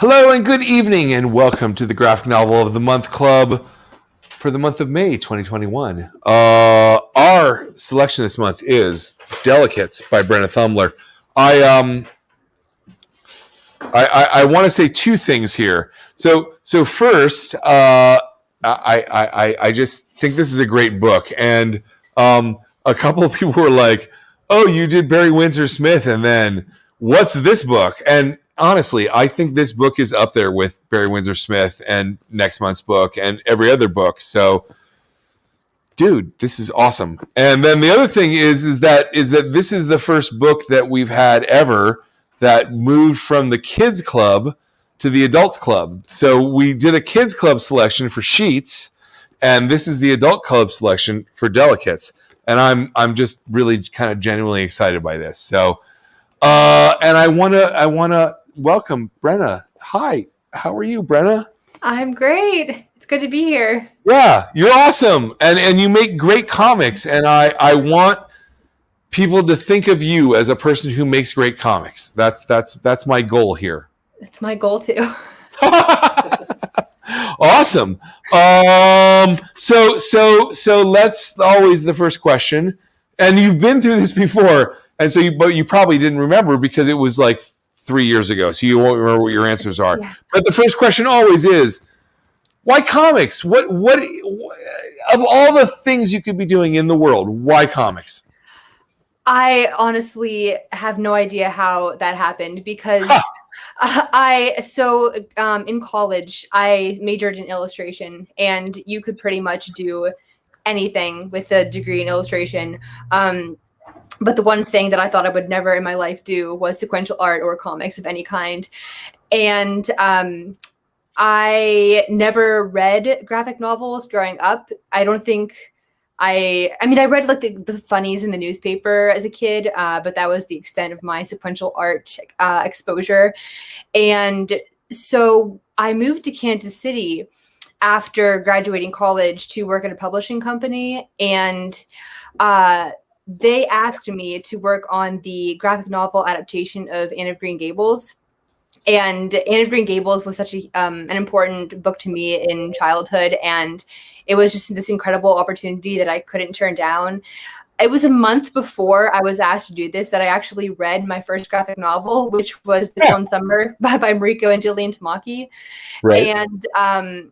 Hello and good evening, and welcome to the Graphic Novel of the Month Club for the month of May 2021. Our selection this month is Delicates by BRENNA THUMMLER. I want to say two things here. So first, I just think this is a great book, and a couple of people were like, "Oh, you did Barry Windsor Smith, and then what's this book?" And honestly, I think this book is up there with Barry Windsor Smith and next month's book and every other book. So, dude, this is awesome. And then the other thing is that this is the first book that we've had ever that moved from the kids club to the adults club. So we did a kids club selection for Sheets, and this is the adult club selection for Delicates. And I'm just really kind of genuinely excited by this. So, and I wanna welcome Brenna. Hi, how are you, Brenna? I'm great. It's good to be here. Yeah, you're awesome, and you make great comics, and I want people to think of you as a person who makes great comics. That's my goal here. It's my goal too. Awesome. So let's always the first question, and you've been through this before, and so but you probably didn't remember because it was like 3 years ago, so you won't remember what your answers are. Yeah. But the first question always is, why comics? What of all the things you could be doing in the world, why comics? I honestly have no idea how that happened because in college I majored in illustration, and you could pretty much do anything with a degree in illustration. But the one thing that I thought I would never in my life do was sequential art or comics of any kind. And I never read graphic novels growing up. I don't think I read like the funnies in the newspaper as a kid, but that was the extent of my sequential art exposure. And so I moved to Kansas City after graduating college to work at a publishing company, and they asked me to work on the graphic novel adaptation of Anne of Green Gables. And Anne of Green Gables was such an important book to me in childhood, and it was just this incredible opportunity that I couldn't turn down. It was a month before I was asked to do this that I actually read my first graphic novel, which was This One Summer by Mariko and Jillian Tamaki. Right. And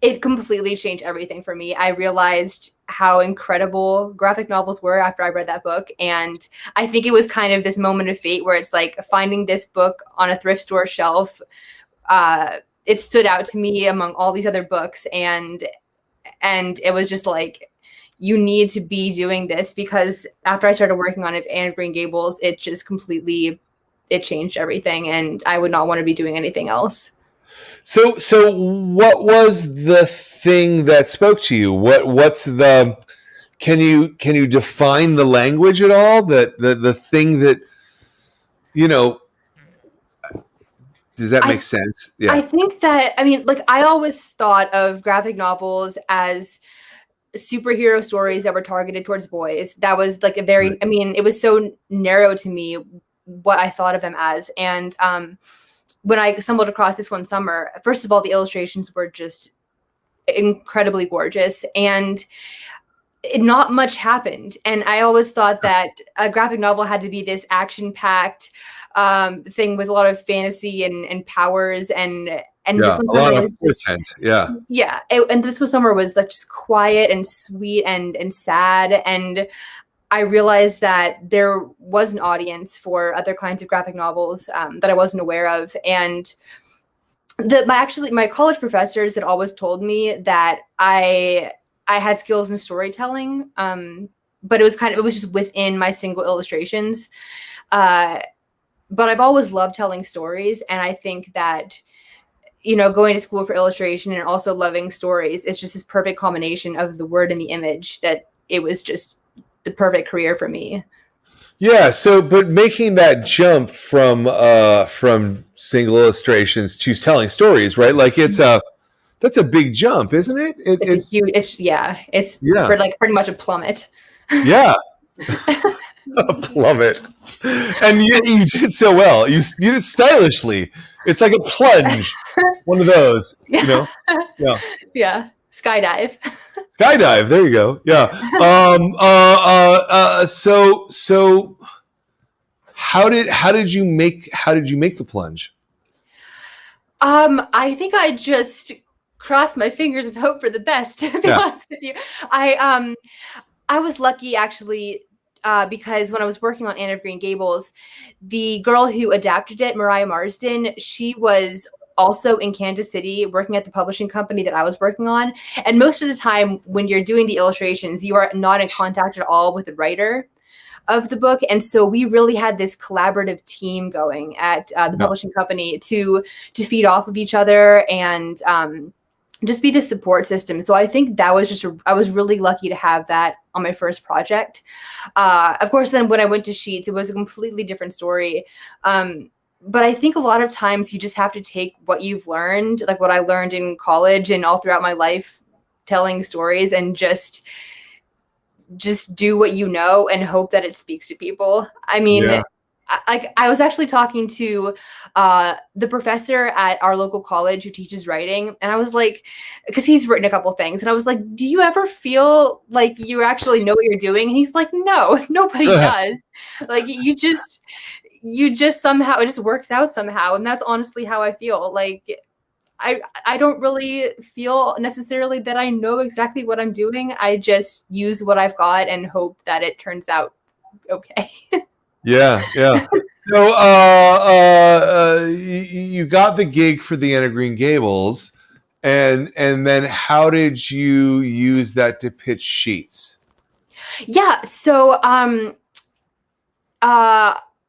it completely changed everything for me. I realized how incredible graphic novels were after I read that book. And I think it was kind of this moment of fate where it's like finding this book on a thrift store shelf. It stood out to me among all these other books. And it was just like, you need to be doing this, because after I started working on Anne of Green Gables, it just completely, it changed everything. And I would not want to be doing anything else. So what was the thing that spoke to you? What's the, can you define the language at all? The thing that, does that make sense? Yeah. I think that, I always thought of graphic novels as superhero stories that were targeted towards boys. That was like a very, right. It was so narrow to me what I thought of them as. And, when I stumbled across This One Summer, first of all, the illustrations were just incredibly gorgeous, and not much happened. And I always thought that a graphic novel had to be this action-packed thing with a lot of fantasy and powers and This One Summer was just, yeah. And This One Summer was like just quiet and sweet and sad, and I realized that there was an audience for other kinds of graphic novels that I wasn't aware of. And my college professors had always told me that I had skills in storytelling, but it was just within my single illustrations. But I've always loved telling stories. And I think that, going to school for illustration and also loving stories, it's just this perfect combination of the word and the image that it was just the perfect career for me. Yeah. So, but making that jump from single illustrations to telling stories, right? Like that's a big jump, isn't it? It's huge. It's pretty much a plummet. Yeah. A plummet. And you did so well. You did it stylishly. It's like a plunge, one of those, you know. Yeah, Yeah. Skydive. skydive. There you go. Yeah. So how did you make the plunge? I think I just crossed my fingers and hope for the best, to be Yeah. honest with you. I was lucky actually, because when I was working on Anne of Green Gables, the girl who adapted it, Mariah Marsden, she was also in Kansas City working at the publishing company that I was working on. And most of the time when you're doing the illustrations, you are not in contact at all with the writer of the book. And so we really had this collaborative team going at the publishing company to feed off of each other and just be the support system. So I think that was I was really lucky to have that on my first project. Of course, then when I went to Sheets, it was a completely different story. But I think a lot of times you just have to take what you've learned, like what I learned in college and all throughout my life telling stories, and just do what you know and hope that it speaks to people. I mean, Yeah. I was actually talking to the professor at our local college who teaches writing, and I was like, because he's written a couple things, and I was like, do you ever feel like you actually know what you're doing? And he's like, no, nobody does. Like you just somehow, it just works out somehow. And that's honestly how I feel. Like I don't really feel necessarily that I know exactly what I'm doing. I just use what I've got and hope that it turns out okay. Yeah. So you got the gig for the Anne of Green Gables, and then how did you use that to pitch Sheets? Yeah. So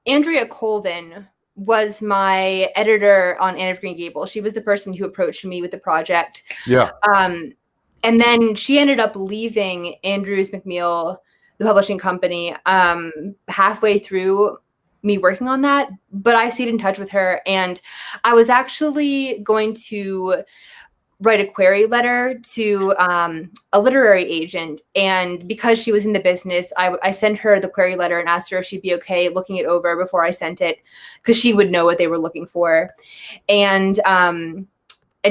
Andrea Colvin was my editor on Anne of Green Gables. She was the person who approached me with the project. Yeah. And then she ended up leaving Andrews McMeel, the publishing company, halfway through me working on that. But I stayed in touch with her, and I was actually going to write a query letter to a literary agent. And because she was in the business, I sent her the query letter and asked her if she'd be okay looking it over before I sent it, because she would know what they were looking for. And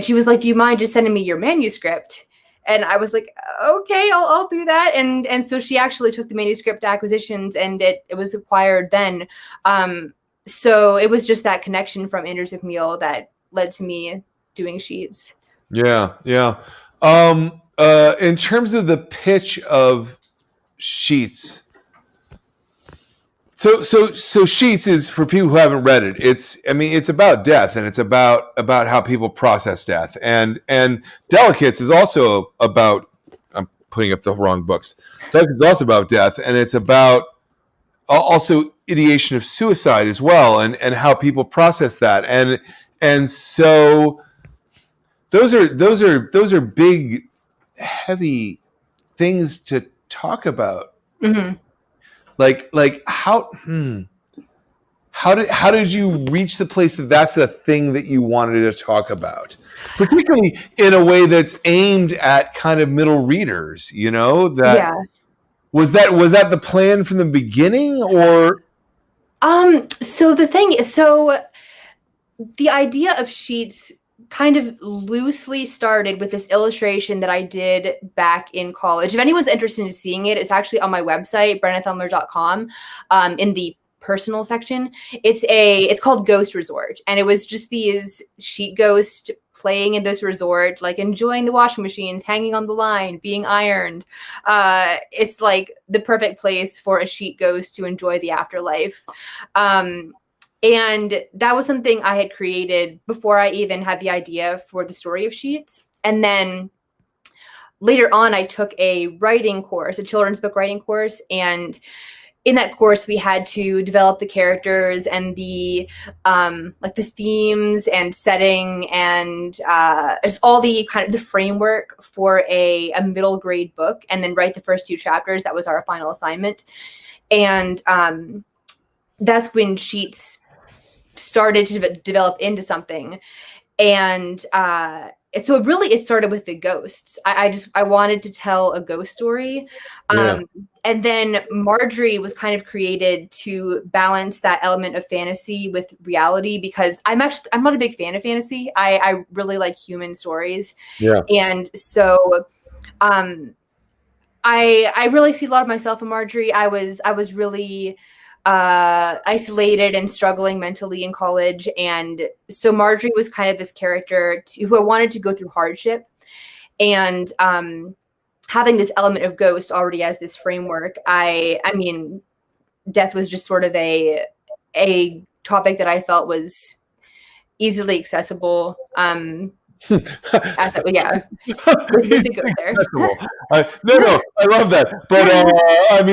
she was like, do you mind just sending me your manuscript? And I was like, okay, I'll do that. And so she actually took the manuscript acquisitions, and it was acquired then. So it was just that connection from Anders McMeel that led to me doing Sheets. Yeah. In terms of the pitch of Sheets, so Sheets is, for people who haven't read it, it's about death, and it's about how people process death, and Delicates is also about, I'm putting up the wrong books. Delicates is also about death, and it's about also ideation of suicide as well, and how people process that, and so those are big, heavy things to talk about. Mm-hmm. Like how did you reach the place that that's the thing that you wanted to talk about, particularly in a way that's aimed at kind of middle readers? You know, that Yeah. was that the plan from the beginning, or? So the idea of Sheets kind of loosely started with this illustration that I did back in college. If anyone's interested in seeing it, it's actually on my website, BRENNATHUMMLER.com, in the personal section. It's called Ghost Resort, and it was just these sheet ghosts playing in this resort, like enjoying the washing machines, hanging on the line, being ironed. It's like the perfect place for a sheet ghost to enjoy the afterlife. And that was something I had created before I even had the idea for the story of Sheets. And then later on, I took a writing course, a children's book writing course. And in that course, we had to develop the characters and the themes and setting, and just all the kind of the framework for a middle grade book, and then write the first 2 chapters. That was our final assignment. And that's when Sheets started to develop into something. And so it started with the ghosts. I wanted to tell a ghost story. Yeah. And then Marjorie was kind of created to balance that element of fantasy with reality, because I'm not a big fan of fantasy. I really like human stories. Yeah. And so I really see a lot of myself in Marjorie. I was really isolated and struggling mentally in college, and so Marjorie was kind of this character who I wanted to go through hardship, and having this element of ghost already as this framework. I mean, death was just sort of a topic that I felt was easily accessible. Yeah, with the ghost there. No, I love that. But I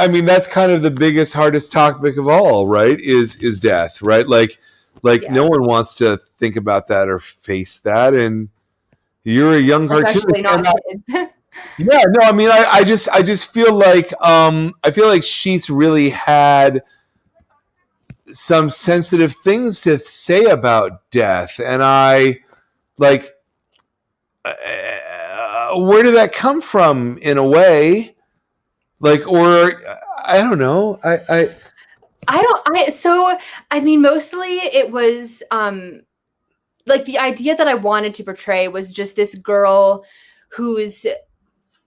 mean, that's kind of the biggest, hardest topic of all, right? Is death, right? Like Yeah. no one wants to think about that or face that. And you're a young cartoonist, Especially not and kids. yeah, no, I mean, I just feel like Sheets really had some sensitive things to say about death, and I like. Where did that come from in a way? Like, or I don't know. I mean, mostly it was like the idea that I wanted to portray was just this girl who's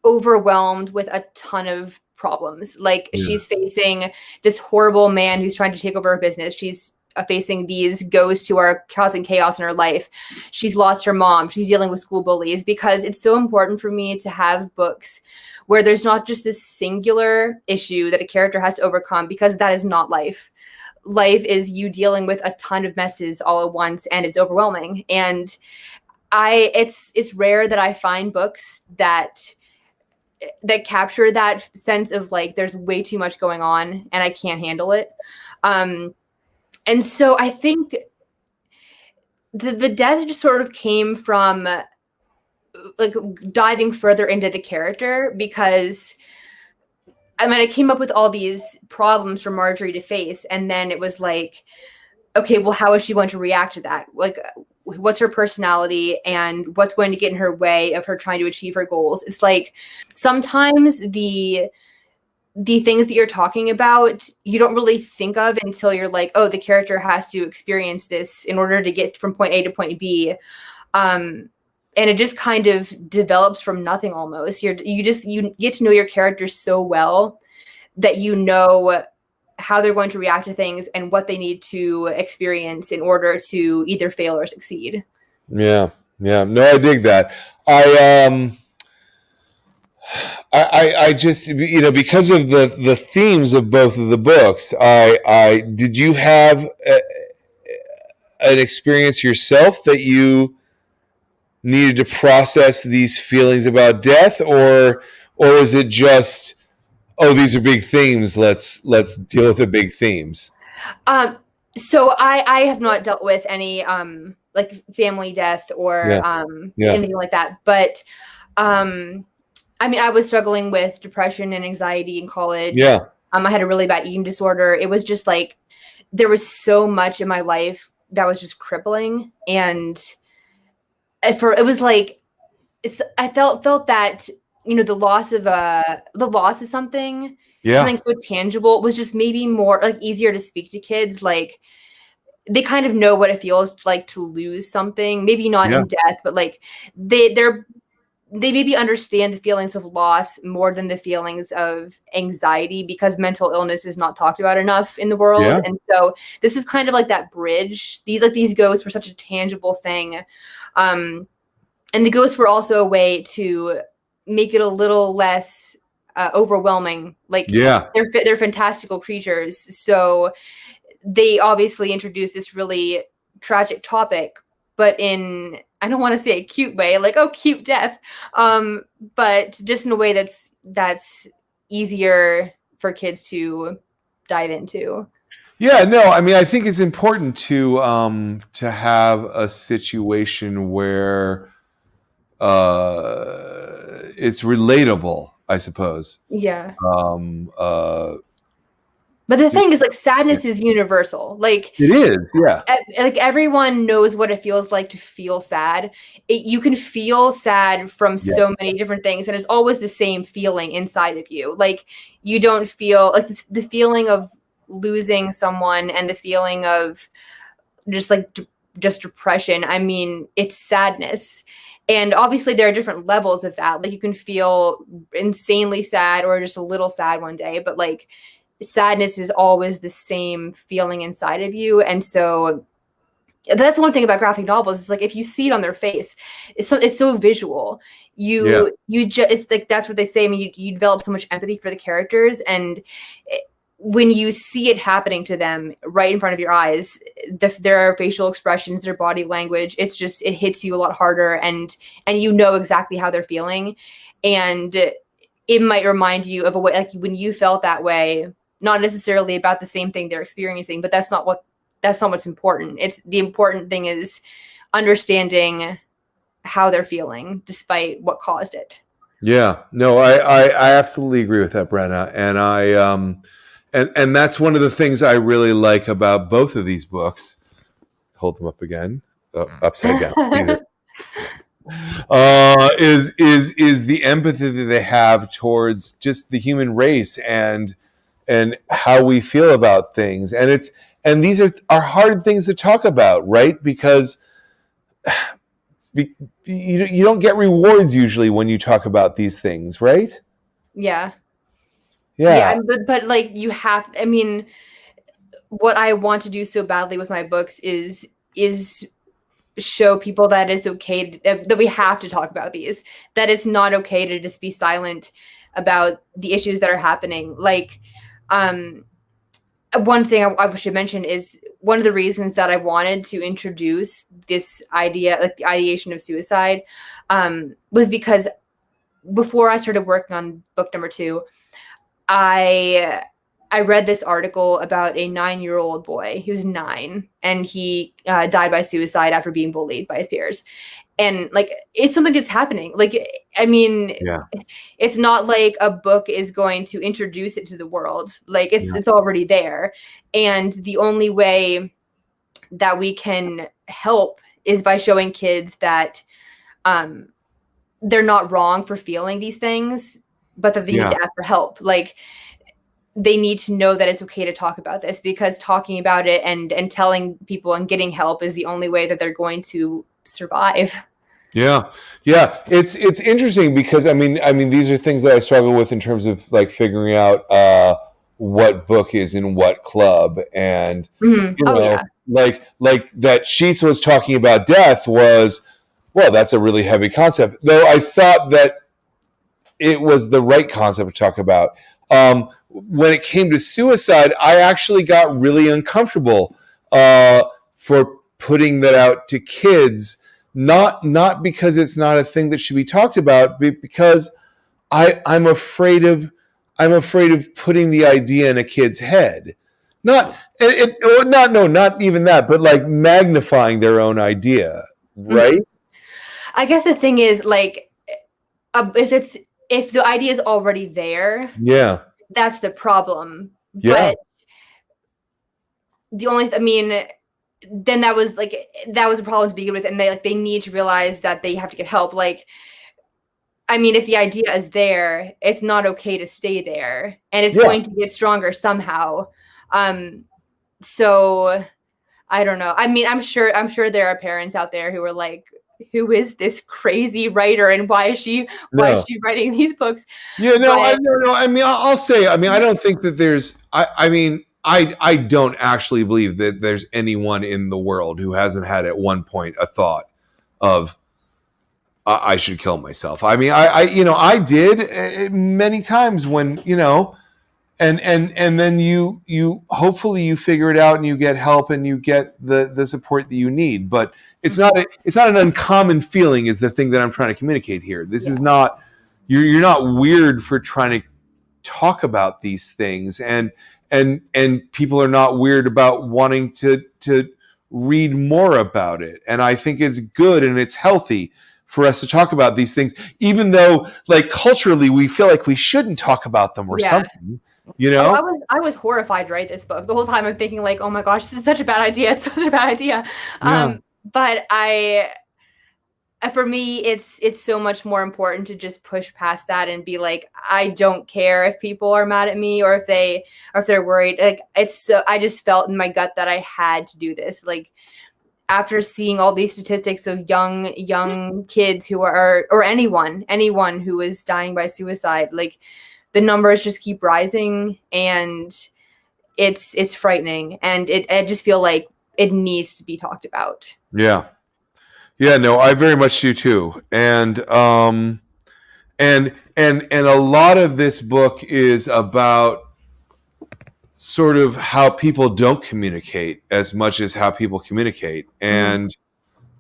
overwhelmed with a ton of problems. Like, Yeah. she's facing this horrible man who's trying to take over her business. She's facing these ghosts who are causing chaos in her life. She's lost her mom. She's dealing with school bullies. Because it's so important for me to have books where there's not just this singular issue that a character has to overcome, because that is not life. Life is you dealing with a ton of messes all at once, and it's overwhelming. And it's rare that I find books that capture that sense of like there's way too much going on and I can't handle it. And so I think the death just sort of came from like diving further into the character, because I mean, I came up with all these problems for Marjorie to face, and then it was like, okay, well, how is she going to react to that? Like, what's her personality, and what's going to get in her way of her trying to achieve her goals? It's like sometimes the things that you're talking about, you don't really think of until you're like, oh, the character has to experience this in order to get from point A to point B. And it just kind of develops from nothing almost. You get to know your characters so well that you know how they're going to react to things and what they need to experience in order to either fail or succeed. Yeah. No, I dig that. I just, because of the themes of both of the books, I did you have an experience yourself that you needed to process these feelings about death, or is it just, oh, these are big themes, let's deal with the big themes? So I have not dealt with any like family death or Yeah. anything like that, but I mean, I was struggling with depression and anxiety in college. Yeah. I had a really bad eating disorder. It was just like there was so much in my life that was just crippling, and it was like I felt that the loss of something, Yeah. something so tangible, was just maybe more like easier to speak to kids. Like, they kind of know what it feels like to lose something, maybe not Yeah. in death, but like they maybe understand the feelings of loss more than the feelings of anxiety, because mental illness is not talked about enough in the world. Yeah. And so this is kind of like that bridge. These ghosts were such a tangible thing. And the ghosts were also a way to make it a little less overwhelming. Like, Yeah. they're fantastical creatures. So they obviously introduced this really tragic topic, but in, I don't want to say a cute way, like, oh, cute death, but just in a way that's easier for kids to dive into. Yeah, no, I mean, I think it's important to have a situation where it's relatable, I suppose. Yeah. But the thing is, like, sadness is universal. Like, It is, yeah. like everyone knows what it feels like to feel sad. You can feel sad from Yeah. so many different things, and it's always the same feeling inside of you. Like, you don't feel like the feeling of losing someone and the feeling of just like just depression. I mean, it's sadness. And obviously there are different levels of that. Like, you can feel insanely sad or just a little sad one day, but like sadness is always the same feeling inside of you. And so that's one thing about graphic novels is like, if you see it on their face, it's so visual. You just, it's like, that's what they say. I mean, you develop so much empathy for the characters, and when you see it happening to them right in front of your eyes, their facial expressions, their body language, it's just, it hits you a lot harder, and you know exactly how they're feeling. And it might remind you of a way, like when you felt that way, not necessarily about the same thing they're experiencing, but that's not what's important. It's the important thing is understanding how they're feeling despite what caused it. Yeah, no, I absolutely agree with that, Brenna. And and that's one of the things I really like about both of these books. Hold them up again, upside down. Is the empathy that they have towards just the human race and how we feel about things, and these are hard things to talk about, right? Because you don't get rewards usually when you talk about these things, right? Yeah. Yeah. But like, you have, I mean, what I want to do so badly with my books is show people that it's okay that we have to talk about these, that it's not okay to just be silent about the issues that are happening. Like, one thing I should mention is one of the reasons that I wanted to introduce this idea, like the ideation of suicide, was because before I started working on book number 2, I read this article about a 9-year-old boy. He was 9, and he died by suicide after being bullied by his peers. And like, it's something that's happening. Like, I mean, Yeah. It's not like a book is going to introduce it to the world. Like, it's already there. And the only way that we can help is by showing kids that they're not wrong for feeling these things, but that they need to ask for help. Like, they need to know that it's okay to talk about this, because talking about it and telling people and getting help is the only way that they're going to survive. Yeah. It's interesting because I mean these are things that I struggle with in terms of like figuring out what book is in what club, and you know, like that Sheets was talking about death was, well, that's a really heavy concept. Though I thought that it was the right concept to talk about. When it came to suicide, I actually got really uncomfortable for putting that out to kids. Not because it's not a thing that should be talked about, but because I'm afraid of putting the idea in a kid's head. Not even that, but like magnifying their own idea, right? I guess the thing is, like, if the idea is already there, that's the problem. But the only, I mean, then that was a problem to begin with, and they need to realize that they have to get help. Like, I mean, if the idea is there, it's not okay to stay there, and it's going to get stronger somehow. So I don't know. I mean, I'm sure there are parents out there who are like, who is this crazy writer, and why is she writing these books? I mean, I'll say, I mean, I don't think that there's, I mean, I don't actually believe that there's anyone in the world who hasn't had at one point a thought of, I should kill myself. I mean, I did many times when, and then you hopefully you figure it out and you get help and you get the support that you need. But it's not an uncommon feeling is the thing that I'm trying to communicate here. This is not, you're not weird for trying to talk about these things, and people are not weird about wanting to read more about it. And I think it's good and it's healthy for us to talk about these things, even though like culturally we feel like we shouldn't talk about them or something, you know? Oh, I was horrified to write this book. The whole time I'm thinking like, oh my gosh, this is such a bad idea. It's such a bad idea. Yeah. But for me, it's so much more important to just push past that and be like, I don't care if people are mad at me or if they're worried. Like I just felt in my gut that I had to do this. Like after seeing all these statistics of young kids who are, or anyone who is dying by suicide, like the numbers just keep rising, and it's frightening, and I just feel like it needs to be talked about. Yeah. Yeah, no, I very much do too. And a lot of this book is about sort of how people don't communicate as much as how people communicate. And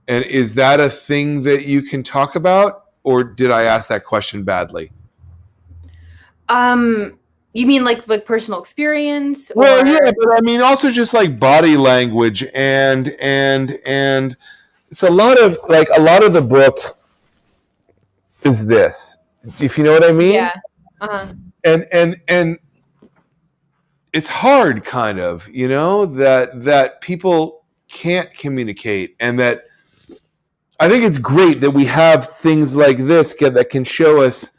is that a thing that you can talk about, or did I ask that question badly? You mean like personal experience, Well, or yeah, but I mean also just like body language and it's a lot of the book is this, if you know what I mean. yeah, uh-huh. And it's hard, kind of, you know, that people can't communicate, and that I think it's great that we have things like this that can show us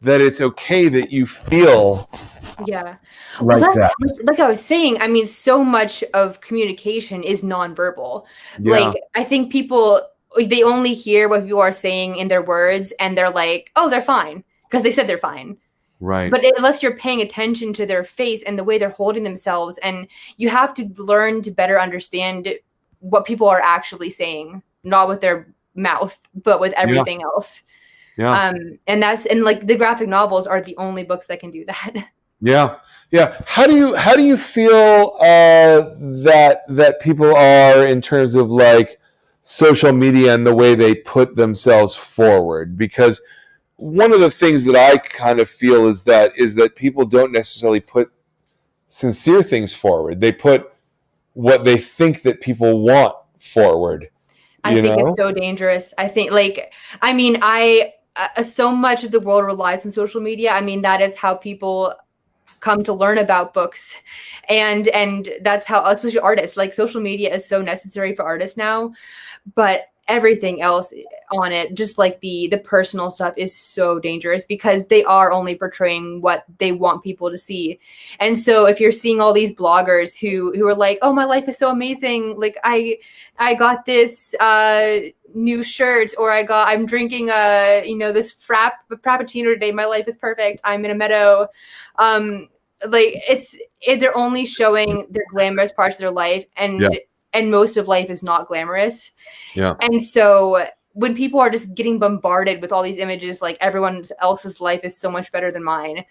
that it's okay that you feel Yeah. Well, like that's that. like I was saying, I mean, so much of communication is nonverbal. Yeah, Like, I think people, they only hear what people are saying in their words, and they're like, oh, they're fine, because they said they're fine. right. But unless you're paying attention to their face and the way they're holding themselves, and you have to learn to better understand what people are actually saying, not with their mouth, but with everything else. Yeah. And like the graphic novels are the only books that can do that. Yeah. Yeah. How do you feel that people are in terms of like social media and the way they put themselves forward? Because one of the things that I kind of feel is that people don't necessarily put sincere things forward. They put what they think that people want forward. I You think it's know? so dangerous. I think, like, I mean, so much of the world relies on social media. I mean, that is how people come to learn about books, and that's how, especially artists, like social media is so necessary for artists now, but everything else on it, just like the personal stuff, is so dangerous because they are only portraying what they want people to see. And so if you're seeing all these bloggers who are like, oh, my life is so amazing, like I got this new shirt, or I'm drinking this frappuccino today, my life is perfect, I'm in a meadow, like they're only showing their glamorous parts of their life, and most of life is not glamorous. Yeah. And so when people are just getting bombarded with all these images, like everyone else's life is so much better than mine,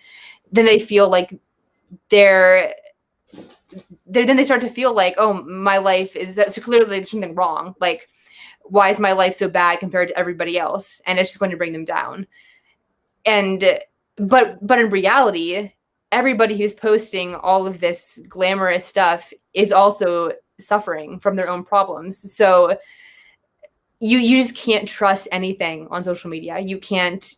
then they feel like then they start to feel like, oh, my life is, so clearly there's something wrong. Like, why is my life so bad compared to everybody else? And it's just going to bring them down. And but in reality, everybody who's posting all of this glamorous stuff is also suffering from their own problems. So you just can't trust anything on social media. You can't.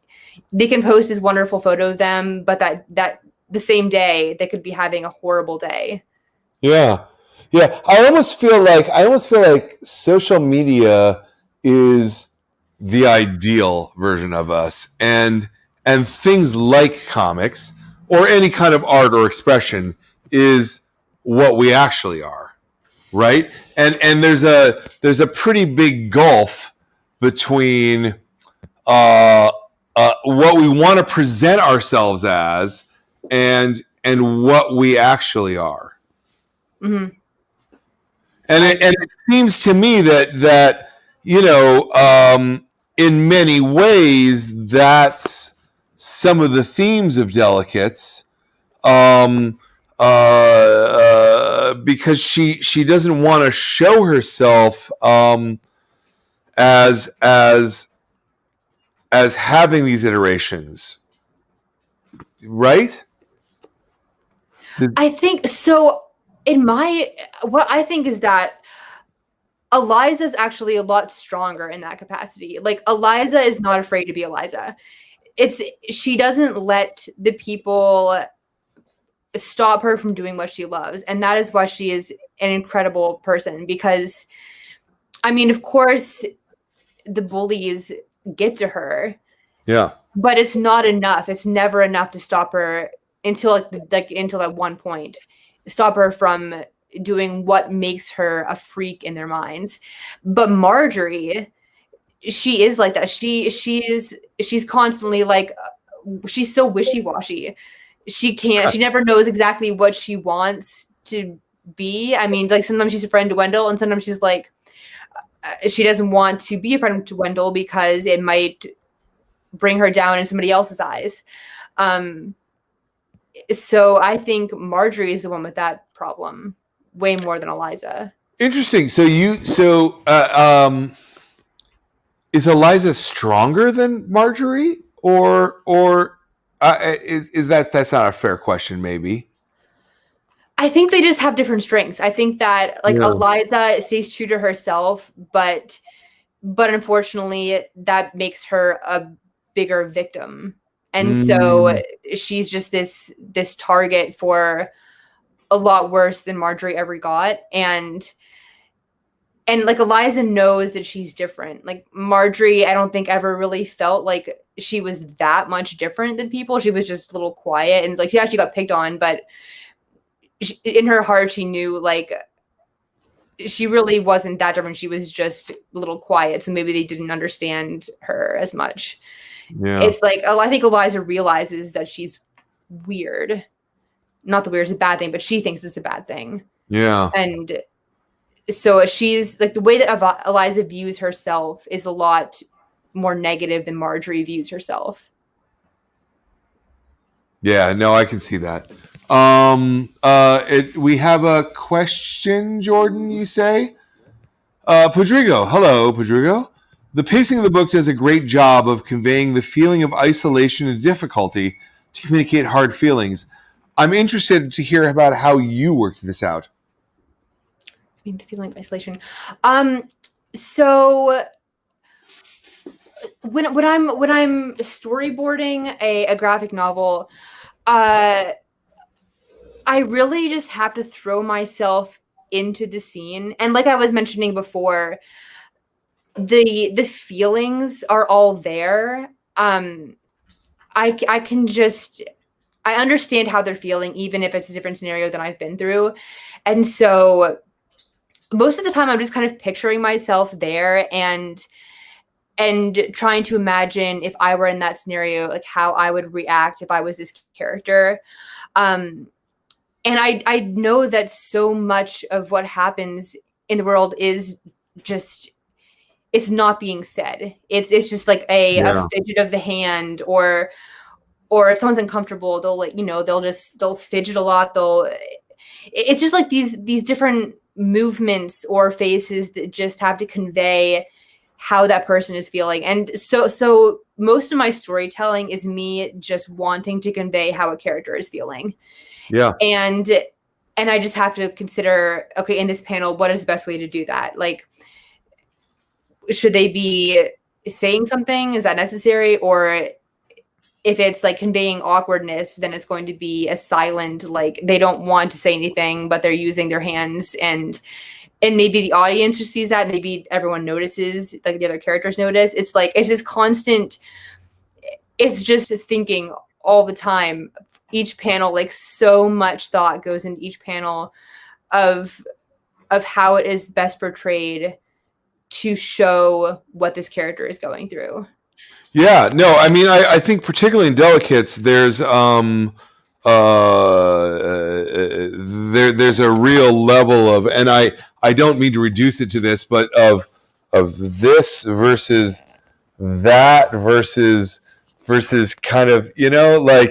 They can post this wonderful photo of them, but that the same day they could be having a horrible day. Yeah. Yeah. I almost feel like social media is the ideal version of us, and things like comics or any kind of art or expression is what we actually are, right? And there's a pretty big gulf between what we want to present ourselves as and what we actually are. Mm-hmm. And it seems to me that in many ways that's some of the themes of Delicates, because she doesn't want to show herself as having these iterations, right? I think so. What I think is that Eliza's actually a lot stronger in that capacity. Like, Eliza is not afraid to be Eliza. She doesn't let the people stop her from doing what she loves. And that is why she is an incredible person, because, I mean, of course, the bullies get to her. Yeah. But it's not enough. It's never enough to stop her until until at one point, stop her from doing what makes her a freak in their minds. But Marjorie, she is like that. She's constantly like, she's so wishy-washy. She never knows exactly what she wants to be. I mean, like, sometimes she's a friend to Wendell, and sometimes she's like, she doesn't want to be a friend to Wendell because it might bring her down in somebody else's eyes. So I think Marjorie is the one with that problem way more than Eliza. Interesting. So is Eliza stronger than Marjorie, or is that's not a fair question? Maybe. I think they just have different strengths. I think that, like, Eliza stays true to herself, but unfortunately that makes her a bigger victim. And so she's just this target for a lot worse than Marjorie ever got. And like, Eliza knows that she's different. Like, Marjorie, I don't think ever really felt like she was that much different than people. She was just a little quiet, and like, she actually got picked on, but in her heart, she knew, like, she really wasn't that different. She was just a little quiet. So maybe they didn't understand her as much. Yeah. It's like, I think Eliza realizes that she's weird. Not that weird is a bad thing, but she thinks it's a bad thing. Yeah. And so she's like, the way that Eliza views herself is a lot more negative than Marjorie views herself. Yeah, no, I can see that. We have a question, Jordan, you say? Podrigo. Hello, Podrigo. The pacing of the book does a great job of conveying the feeling of isolation and difficulty to communicate hard feelings. I'm interested to hear about how you worked this out. I mean, the feeling of isolation. So when I'm storyboarding a graphic novel, I really just have to throw myself into the scene. And like I was mentioning before, the feelings are all there. I understand how they're feeling, even if it's a different scenario than I've been through. And so most of the time I'm just kind of picturing myself there and trying to imagine, if I were in that scenario, like, how I would react if I was this character. And I know that so much of what happens in the world is just, it's not being said. It's just like a fidget of the hand, or if someone's uncomfortable, they'll, like, they'll fidget a lot. It's just like these different movements or faces that just have to convey how that person is feeling. And so most of my storytelling is me just wanting to convey how a character is feeling. Yeah. And I just have to consider, okay, in this panel, what is the best way to do that? Like, should they be saying something? Is that necessary? Or if it's like conveying awkwardness, then it's going to be a silent, like, they don't want to say anything, but they're using their hands, and maybe the audience just sees that. Maybe everyone notices, like the other characters notice. It's like, it's just constant. It's just thinking all the time. Each panel, like, so much thought goes into each panel of how it is best portrayed to show what this character is going through. Yeah, no, I mean, I think particularly in Delicates, there's there's a real level of, and I don't mean to reduce it to this, but of this versus that versus kind of, like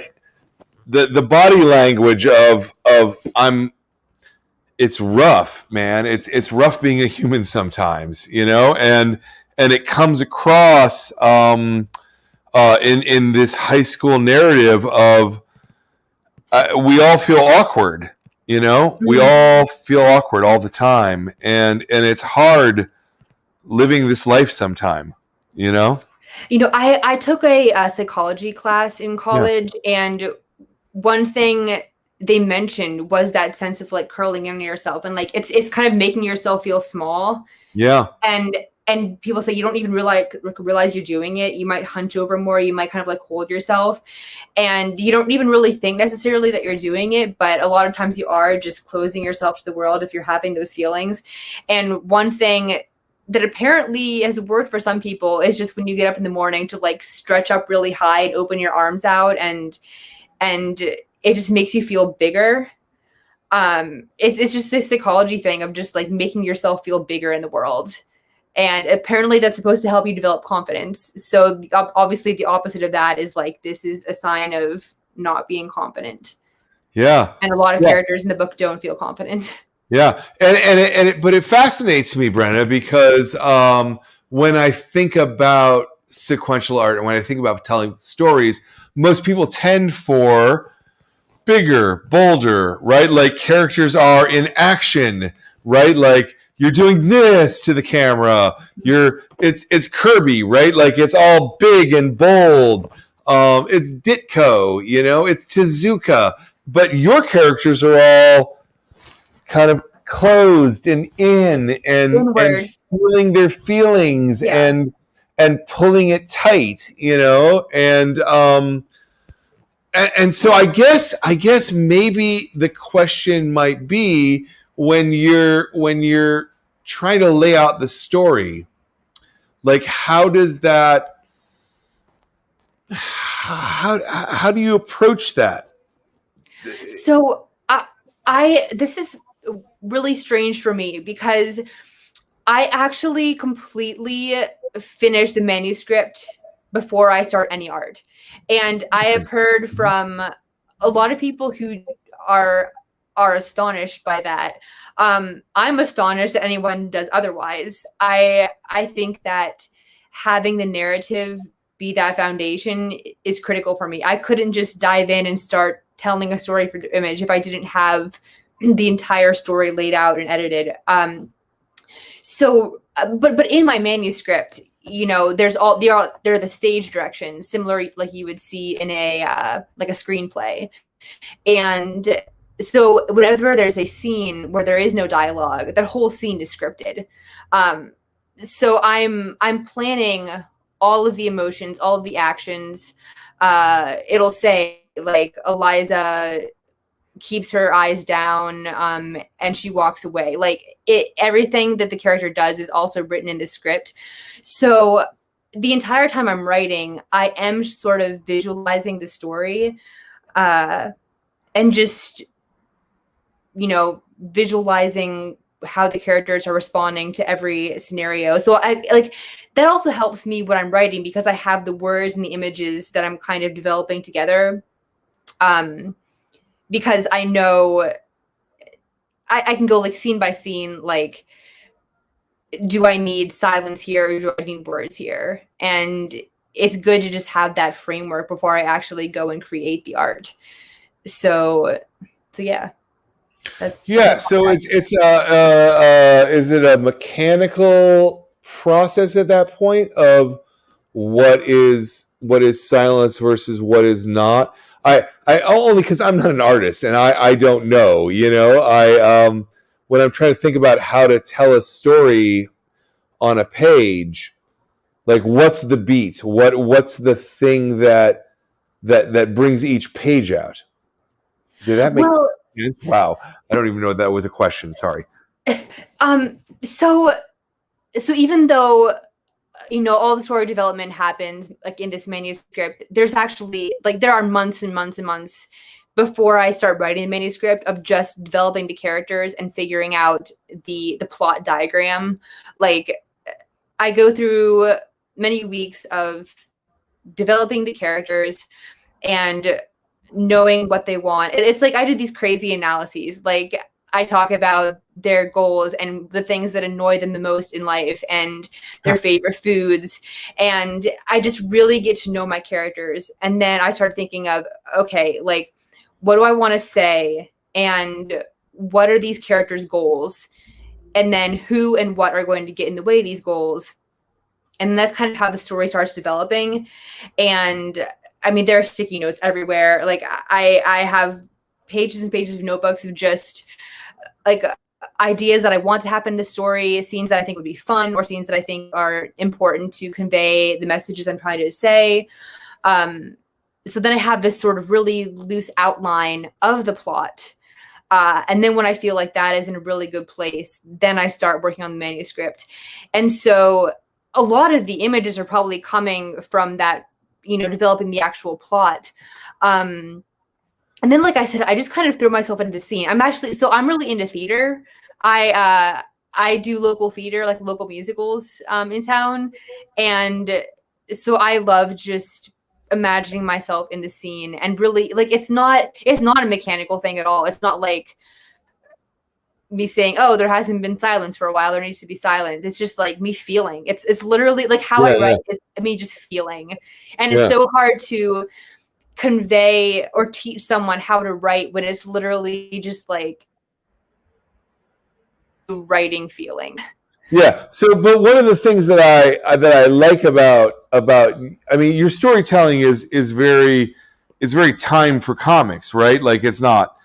the body language of it's rough, man. It's rough being a human sometimes, and it comes across in this high school narrative of we all feel awkward, You know, we Mhm. all feel awkward all the time, and it's hard living this life sometime, you know? I took a psychology class in Yeah. college, and one thing they mentioned was that sense of like curling in on yourself, and like it's kind of making yourself feel small. Yeah. And people say you don't even realize you're doing it. You might hunch over more. You might kind of like hold yourself, and you don't even really think necessarily that you're doing it. But a lot of times you are just closing yourself to the world if you're having those feelings. And one thing that apparently has worked for some people is just when you get up in the morning to like stretch up really high and open your arms out, and it just makes you feel bigger. It's just this psychology thing of just like making yourself feel bigger in the world. And apparently that's supposed to help you develop confidence. So obviously the opposite of that is like, this is a sign of not being confident. Yeah. And a lot of Yeah. characters in the book don't feel confident. Yeah, but it fascinates me, Brenna, because when I think about sequential art and when I think about telling stories, most people tend for bigger, bolder, right? Like characters are in action, right? Like you're doing this to the camera. It's Kirby, right? Like it's all big and bold. It's Ditko, you know, it's Tezuka, but your characters are all kind of closed and in and Inward. feeling their feelings Yeah. and pulling it tight, you know, and so I guess maybe the question might be when you're trying to lay out the story, like how does that how do you approach that? So I this is really strange for me because I actually completely finish the manuscript before I start any art. And I have heard from a lot of people who are are astonished by that. I'm astonished that anyone does otherwise. I think that having the narrative be that foundation is critical for me. I couldn't just dive in and start telling a story for the image if I didn't have the entire story laid out and edited. But in my manuscript, there's all there are the stage directions, similar like you would see in a like a screenplay. And so whenever there's a scene where there is no dialogue, that whole scene is scripted. So I'm planning all of the emotions, all of the actions. It'll say like Eliza keeps her eyes down, and she walks away. Like everything that the character does is also written in the script. So the entire time I'm writing, I am sort of visualizing the story, and just visualizing how the characters are responding to every scenario. So I like that also helps me when I'm writing because I have the words and the images that I'm kind of developing together. Because I know I can go like scene by scene, like, do I need silence here or do I need words here? And it's good to just have that framework before I actually go and create the art. So yeah, that's So it's is it a mechanical process at that point of what is silence versus what is not? I only because I'm not an artist and I don't know, I when I'm trying to think about how to tell a story on a page, like what's the beat, what's the thing that brings each page out? Did that make well. sense? Wow, I don't even know if that was a question. Sorry. So even though all the story development happens like in this manuscript, there's actually like there are months and months and months before I start writing the manuscript of just developing the characters and figuring out the plot diagram. Like I go through many weeks of developing the characters and knowing what they want. It's like I do these crazy analyses. Like I talk about their goals and the things that annoy them the most in life and their favorite foods. And I just really get to know my characters. And then I start thinking of, okay, like, what do I want to say? And what are these characters' goals, and then who and what are going to get in the way of these goals. And that's kind of how the story starts developing. And I mean, there are sticky notes everywhere. Like I have pages and pages of notebooks of just like ideas that I want to happen in the story, scenes that I think would be fun, or scenes that I think are important to convey the messages I'm trying to say. So then I have this sort of really loose outline of the plot. And then when I feel like that is in a really good place, then I start working on the manuscript. And so a lot of the images are probably coming from that, developing the actual plot. And then, like I said, I just kind of throw myself into the scene. I'm really into theater. I do local theater, like local musicals in town. And so I love just imagining myself in the scene, and really, like, it's not a mechanical thing at all. It's not like me saying, oh, there hasn't been silence for a while, there needs to be silence. It's just like me feeling. It's literally like how I write is me just feeling. And it's so hard to convey or teach someone how to write when it's literally just like writing feeling. Yeah. So, but one of the things that I like about I mean, your storytelling is very timed for comics, right? Like it's not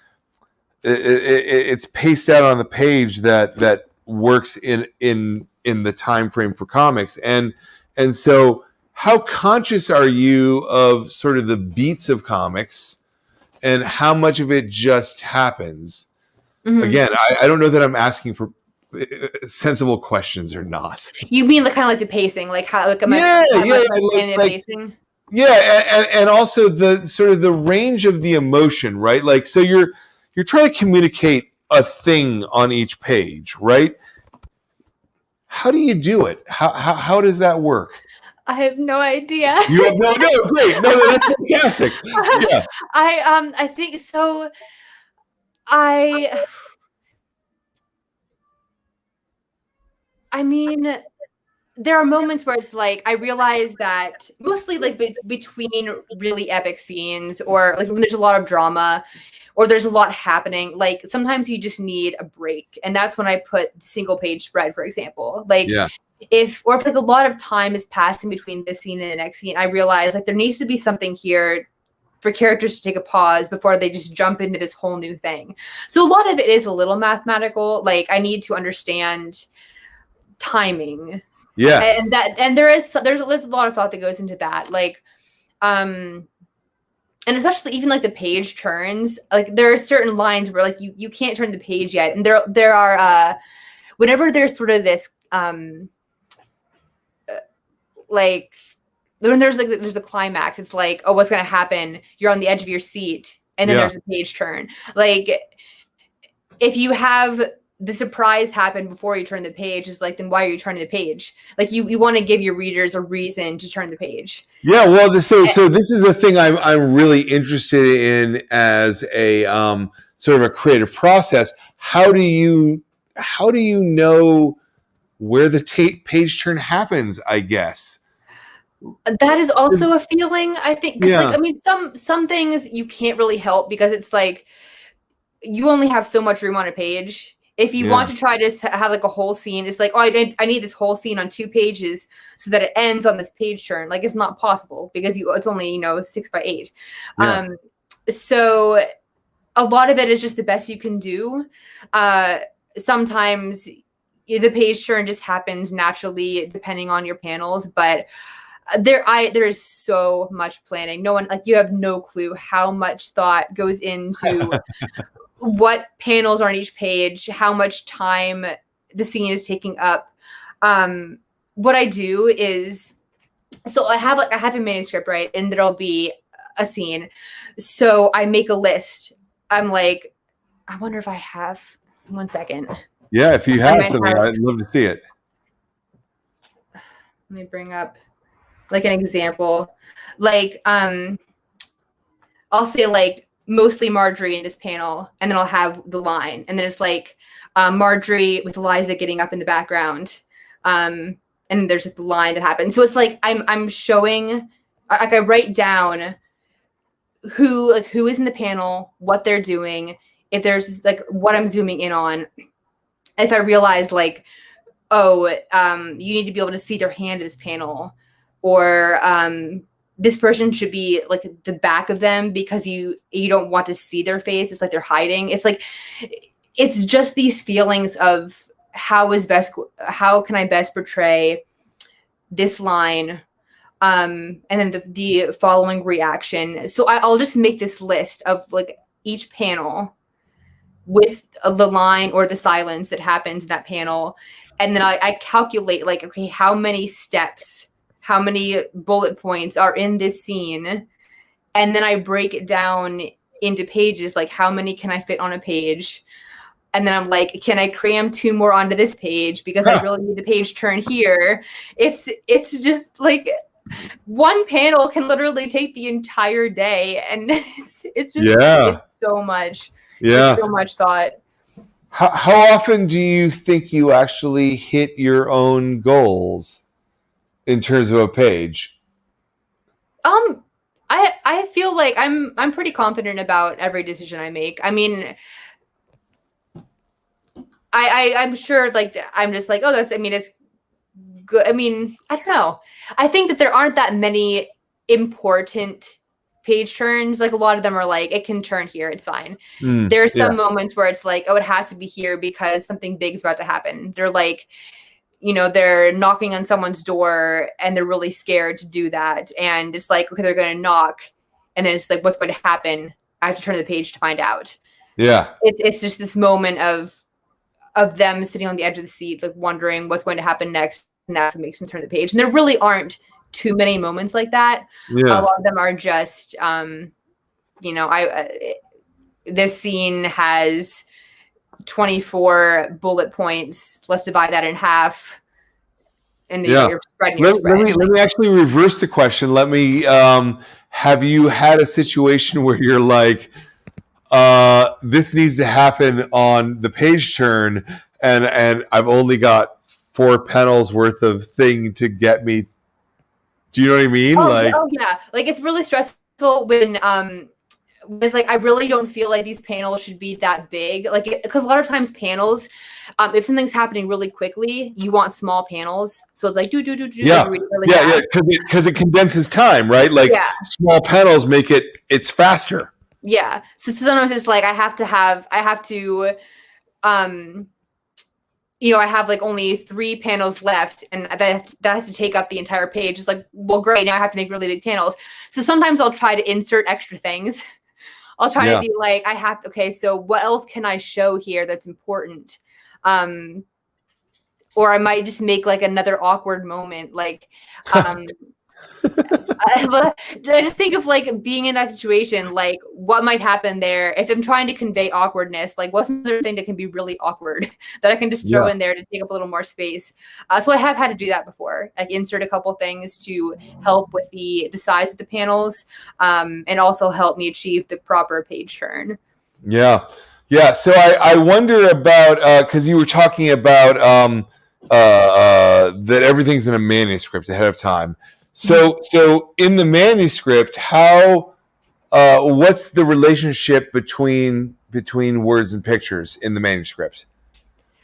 it's paced out on the page that works in the time frame for comics, and so how conscious are you of sort of the beats of comics and how much of it just happens? Mm-hmm. Again, I don't know that I'm asking for sensible questions or not. You mean kind of like the pacing, like how like pacing? Yeah, and also the sort of the range of the emotion, right? Like, so you're trying to communicate a thing on each page, right? How do you do it? How does that work? I have no idea. You have no great. No, that's fantastic. Yeah. I think so. I mean, there are moments where it's like I realize that mostly like between really epic scenes, or like when there's a lot of drama or there's a lot happening, like sometimes you just need a break. And that's when I put single page spread, for example. Like if like a lot of time is passing between this scene and the next scene, I realize like there needs to be something here for characters to take a pause before they just jump into this whole new thing. So a lot of it is a little mathematical. Like I need to understand timing. Yeah. And there's a lot of thought that goes into that. Like, and especially even like the page turns, like there are certain lines where like you can't turn the page yet. And there are, whenever there's sort of this, like when there's a climax, it's like, oh, what's going to happen? You're on the edge of your seat. And then there's a page turn. Like if you have the surprise happen before you turn the page, is like, then why are you turning the page? Like you want to give your readers a reason to turn the page. Yeah. Well, so this is the thing I'm really interested in as a sort of a creative process. How do you know where the page turn happens, I guess? That is also a feeling, I think. Yeah. Like, I mean, some things you can't really help because it's like you only have so much room on a page. If you want to try to have like a whole scene, it's like, oh, I need this whole scene on 2 pages so that it ends on this page turn. Like it's not possible because it's only 6 by 8. Yeah. So a lot of it is just the best you can do. Sometimes the page turn just happens naturally depending on your panels, but there is so much planning. No one, like, you have no clue how much thought goes into what panels are on each page, how much time the scene is taking up. What I do is, so I have a manuscript, right? And there'll be a scene. So I make a list. I'm like, I wonder if I have 1 second. Yeah, if you have something, I'd love to see it. Let me bring up like an example. Like, I'll say like mostly Marjorie in this panel, and then I'll have the line, and then it's like Marjorie with Eliza getting up in the background, and there's like the line that happens. So it's like I'm showing, like I write down who is in the panel, what they're doing. if there's like what I'm zooming in on, if I realize like, oh, you need to be able to see their hand in this panel, or this person should be like the back of them because you don't want to see their face. It's like they're hiding. It's like, it's just these feelings of how can I best portray this line, and then the following reaction. So I'll just make this list of like each panel with the line or the silence that happens in that panel. And then I calculate like, okay, how many steps, how many bullet points are in this scene? And then I break it down into pages, like how many can I fit on a page? And then I'm like, can I cram 2 more onto this page because I really need the page turn here? It's just like one panel can literally take the entire day, and it's just it's so much. Yeah. It's so much thought. How often do you think you actually hit your own goals in terms of a page? I feel like I'm pretty confident about every decision I make. I mean, I'm sure like I'm just like, oh, it's good. I mean, I don't know. I think that there aren't that many important page turns. Like a lot of them are like, it can turn here, it's fine. There's some moments where it's like, oh, it has to be here because something big is about to happen. They're like, they're knocking on someone's door and they're really scared to do that. And it's like, okay, they're going to knock. And then it's like, what's going to happen? I have to turn the page to find out. Yeah. It's just this moment of them sitting on the edge of the seat, like wondering what's going to happen next. And that's what makes them turn the page. And there really aren't too many moments like that. Yeah. A lot of them are just, this scene has 24 bullet points. Let's divide that in half. And then you're spreading your spread. Let me actually reverse the question. Let me, have you had a situation where you're like, this needs to happen on the page turn, and I've only got 4 panels worth of thing to get me. Do you know what I mean? Oh yeah. Like it's really stressful when it's like I really don't feel like these panels should be that big. Like because a lot of times panels, if something's happening really quickly, you want small panels. So it's like do. Yeah, because it condenses time, right? Like small panels make it's faster. Yeah. So sometimes it's like I have to I have like only 3 panels left, and that has to take up the entire page. It's like, well, great. Now I have to make really big panels. So sometimes I'll try to insert extra things. I'll try to be like, okay, so what else can I show here that's important? Or I might just make like another awkward moment. Like, I just think of like being in that situation, like what might happen there if I'm trying to convey awkwardness. Like, what's another thing that can be really awkward that I can just throw in there to take up a little more space? So I have had to do that before, like insert a couple things to help with the size of the panels, and also help me achieve the proper page turn. Yeah. So I wonder about because you were talking about that everything's in a manuscript ahead of time. So in the manuscript, how what's the relationship between words and pictures in the manuscript?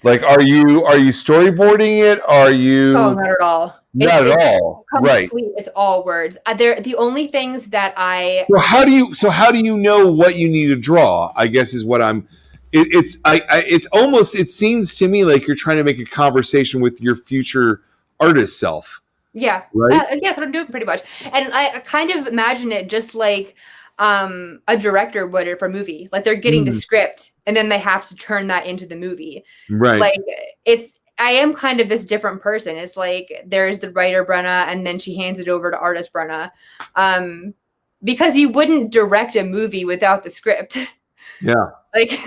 Like, are you storyboarding it? Are you? Oh, not at all. Not at all. Right. It's all words. They're the only things that I. Well, how do you know what you need to draw? I guess is what I'm. It's almost. It seems to me like you're trying to make a conversation with your future artist self. Yeah. Right. Yes, what I'm doing pretty much. And I kind of imagine it just like a director would for a movie. Like they're getting the script and then they have to turn that into the movie. Right. Like I am kind of this different person. It's like there's the writer Brenna and then she hands it over to artist Brenna. Because you wouldn't direct a movie without the script. Yeah. Like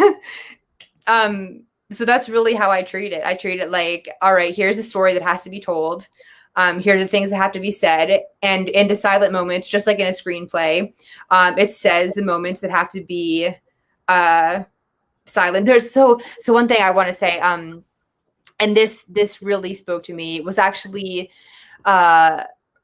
so that's really how I treat it. I treat it like, all right, here's a story that has to be told. Here are the things that have to be said. And in the silent moments, just like in a screenplay, it says the moments that have to be silent. There's so one thing I want to say, and this really spoke to me, was actually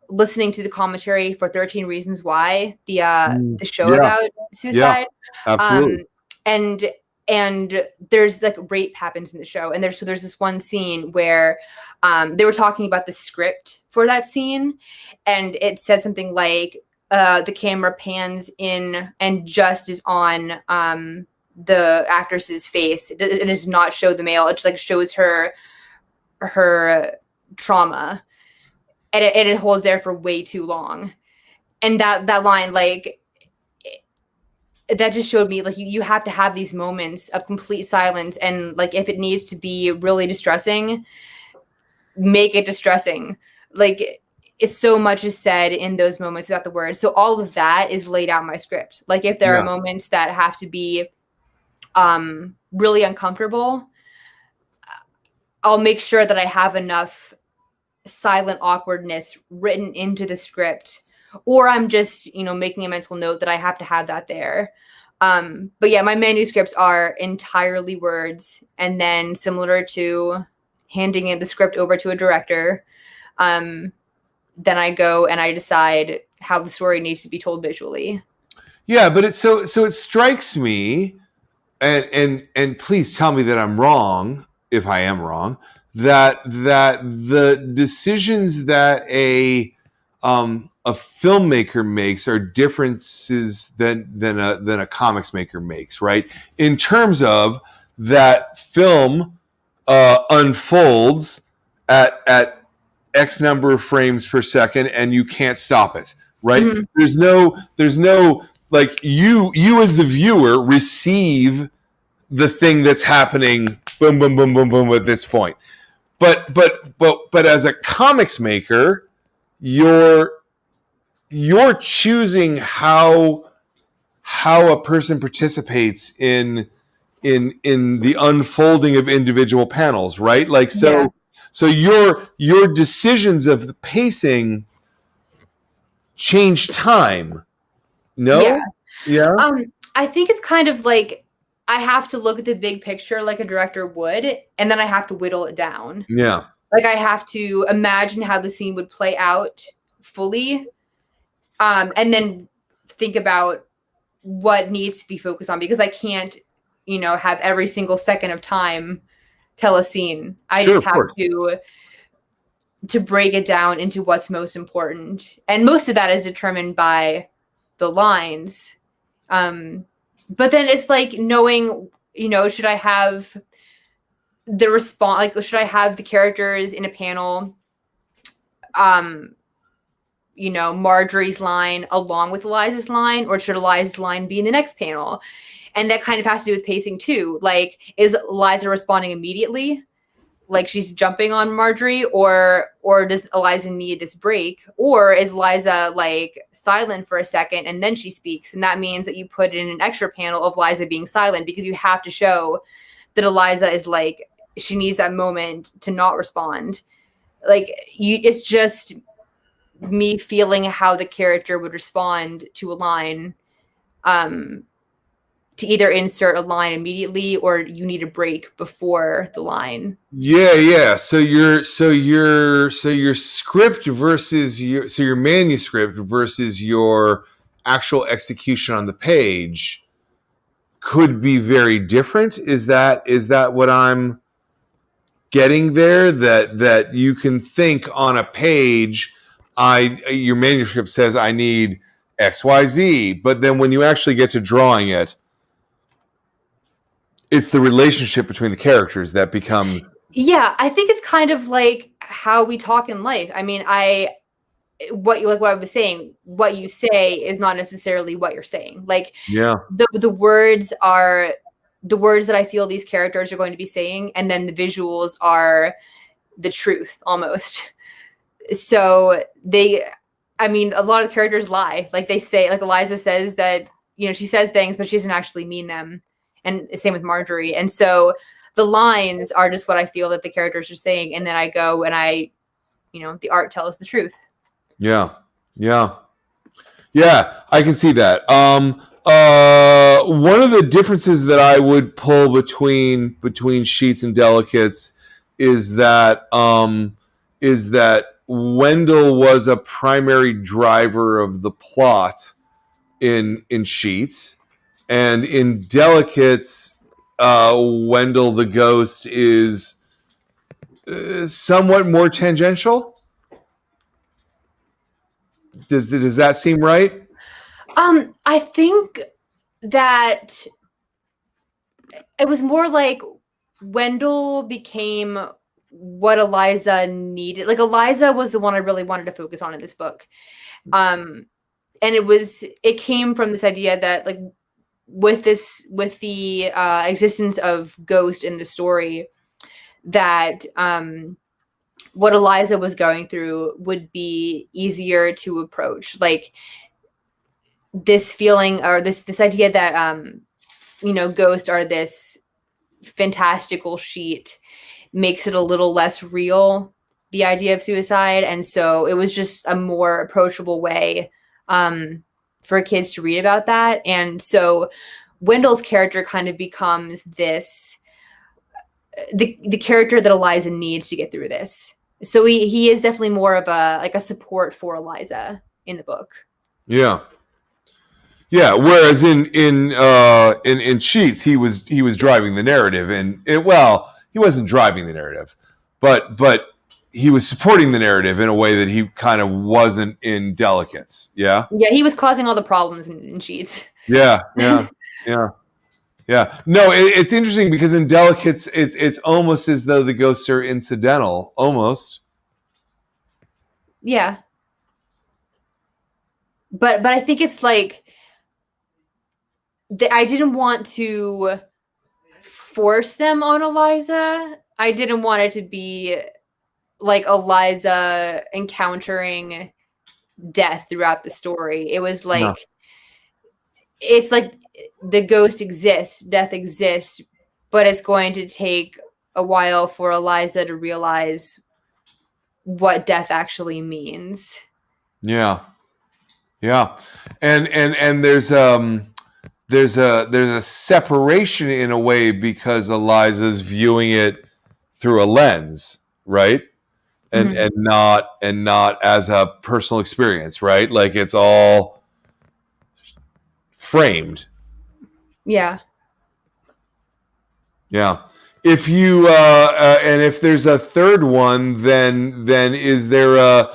listening to the commentary for 13 Reasons Why, the show about suicide. Yeah, absolutely. And and there's like rape happens in the show, and there's this one scene where they were talking about the script for that scene, and it said something like the camera pans in and just is on the actress's face. It does not show the male. It just like shows her trauma, and it holds there for way too long. And that line, like, that just showed me, like, you have to have these moments of complete silence, and like if it needs to be really distressing, make it distressing. Like, it's so much is said in those moments without the words. So all of that is laid out in my script. Like, if there are moments that have to be really uncomfortable, I'll make sure that I have enough silent awkwardness written into the script, or I'm just, making a mental note that I have to have that there. But yeah, my manuscripts are entirely words, and then similar to handing in the script over to a director, then I go and I decide how the story needs to be told visually. Yeah, but so it strikes me, and please tell me that I'm wrong if I am wrong, that the decisions that a filmmaker makes are differences than a comics maker makes, right? In terms of that film unfolds at X number of frames per second, and you can't stop it, right? Mm-hmm. There's no like you as the viewer receive the thing that's happening, boom, boom, boom, boom, boom, at this point. But as a comics maker, you're choosing how a person participates in the unfolding of individual panels, right? Like, so your decisions of the pacing change time. No? Yeah. I think it's kind of like, I have to look at the big picture like a director would, and then I have to whittle it down. Yeah. Like, I have to imagine how the scene would play out fully, and then think about what needs to be focused on, because I can't, have every single second of time tell a scene. I just have to break it down into what's most important. And most of that is determined by the lines. But then it's like knowing, should I have the response, like, should I have the characters in a panel, Marjorie's line along with Eliza's line, or should Eliza's line be in the next panel? And that kind of has to do with pacing too. Like, is Eliza responding immediately, like she's jumping on Marjorie, or does Eliza need this break? Or is Eliza like silent for a second and then she speaks? And that means that you put in an extra panel of Eliza being silent, because you have to show that Eliza is like, she needs that moment to not respond. Like, it's just me feeling how the character would respond to a line, to either insert a line immediately, or you need a break before the line. Yeah. So your script versus your manuscript versus your actual execution on the page could be very different. Is that what I'm getting there? That you can think on a page, your manuscript says I need XYZ, but then when you actually get to drawing it, it's the relationship between the characters that becomes. Yeah, I think it's kind of like how we talk in life. I mean, what I was saying, what you say is not necessarily what you're saying. Like, the words are the words that I feel these characters are going to be saying, and then the visuals are the truth almost. So a lot of the characters lie. Like, they say, like Eliza says that, she says things, but she doesn't actually mean them. And same with Marjorie. And so the lines are just what I feel that the characters are saying. And then I go and the art tells the truth. Yeah. I can see that. One of the differences that I would pull between Sheets and Delicates is that Wendell was a primary driver of the plot in Sheets, and in Delicates, Wendell the ghost is somewhat more tangential. Does that seem right? I think that it was more like Wendell became what Eliza needed. Like Eliza was the one I really wanted to focus on in this book. And it came from this idea that like with the existence of Ghost in the story, that what Eliza was going through would be easier to approach. Like this feeling or this idea that Ghost are this fantastical sheet makes it a little less real, the idea of suicide. And so it was just a more approachable way for kids to read about that. And so Wendell's character kind of becomes this the character that Eliza needs to get through this. So he is definitely more of a support for Eliza in the book. Yeah. Yeah, whereas in Sheets he was driving the narrative, and he wasn't driving the narrative, but he was supporting the narrative in a way that he kind of wasn't in Delicates. Yeah. Yeah, he was causing all the problems in Sheets. Yeah. No, it's interesting because in Delicates it's almost as though the ghosts are incidental, almost. Yeah. But I think it's like I didn't want to force them on Eliza. I didn't want it to be like Eliza encountering death throughout the story. It was like, It's like the ghost exists, death exists, but it's going to take a while for Eliza to realize what death actually means. Yeah. And there's a separation in a way because Eliza's viewing it through a lens, right? And not as a personal experience, right? Like it's all framed. Yeah. If you and if there's a third one, then is there a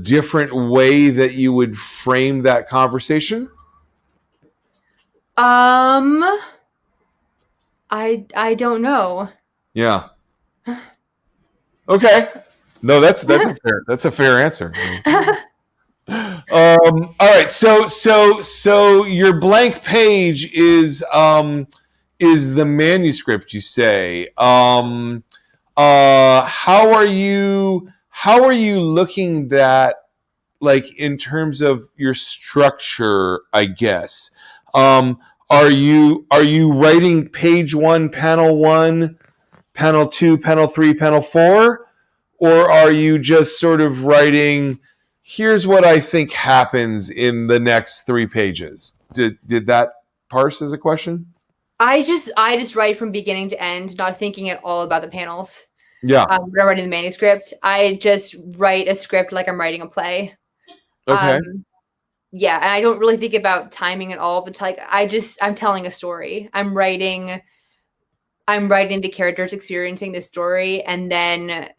different way that you would frame that conversation? I don't know. Yeah. Okay. No, that's a fair answer. All right. So your blank page is the manuscript, you say. How are you looking at, like, in terms of your structure, I guess? Are you writing page 1, panel 2, panel 3, panel 4? Or are you just sort of writing, here's what I think happens in the next 3 pages? Did that parse as a question? I just write from beginning to end, not thinking at all about the panels. Yeah. When I'm writing the manuscript, I just write a script like I'm writing a play. Okay. Yeah, and I don't really think about timing at all. But like, I'm telling a story. I'm writing the characters experiencing this story, and then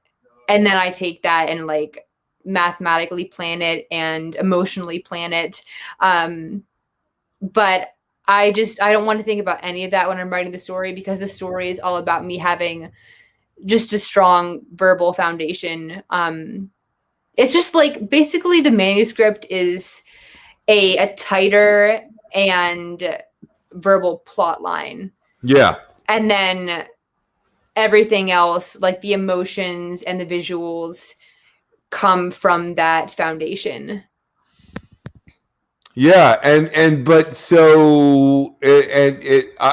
I take that and like mathematically plan it and emotionally plan it. But I don't want to think about any of that when I'm writing the story, because the story is all about me having just a strong verbal foundation. It's just like basically the manuscript is a tighter and verbal plot line. Yeah. And then everything else, like the emotions and the visuals, come from that foundation. Yeah, but so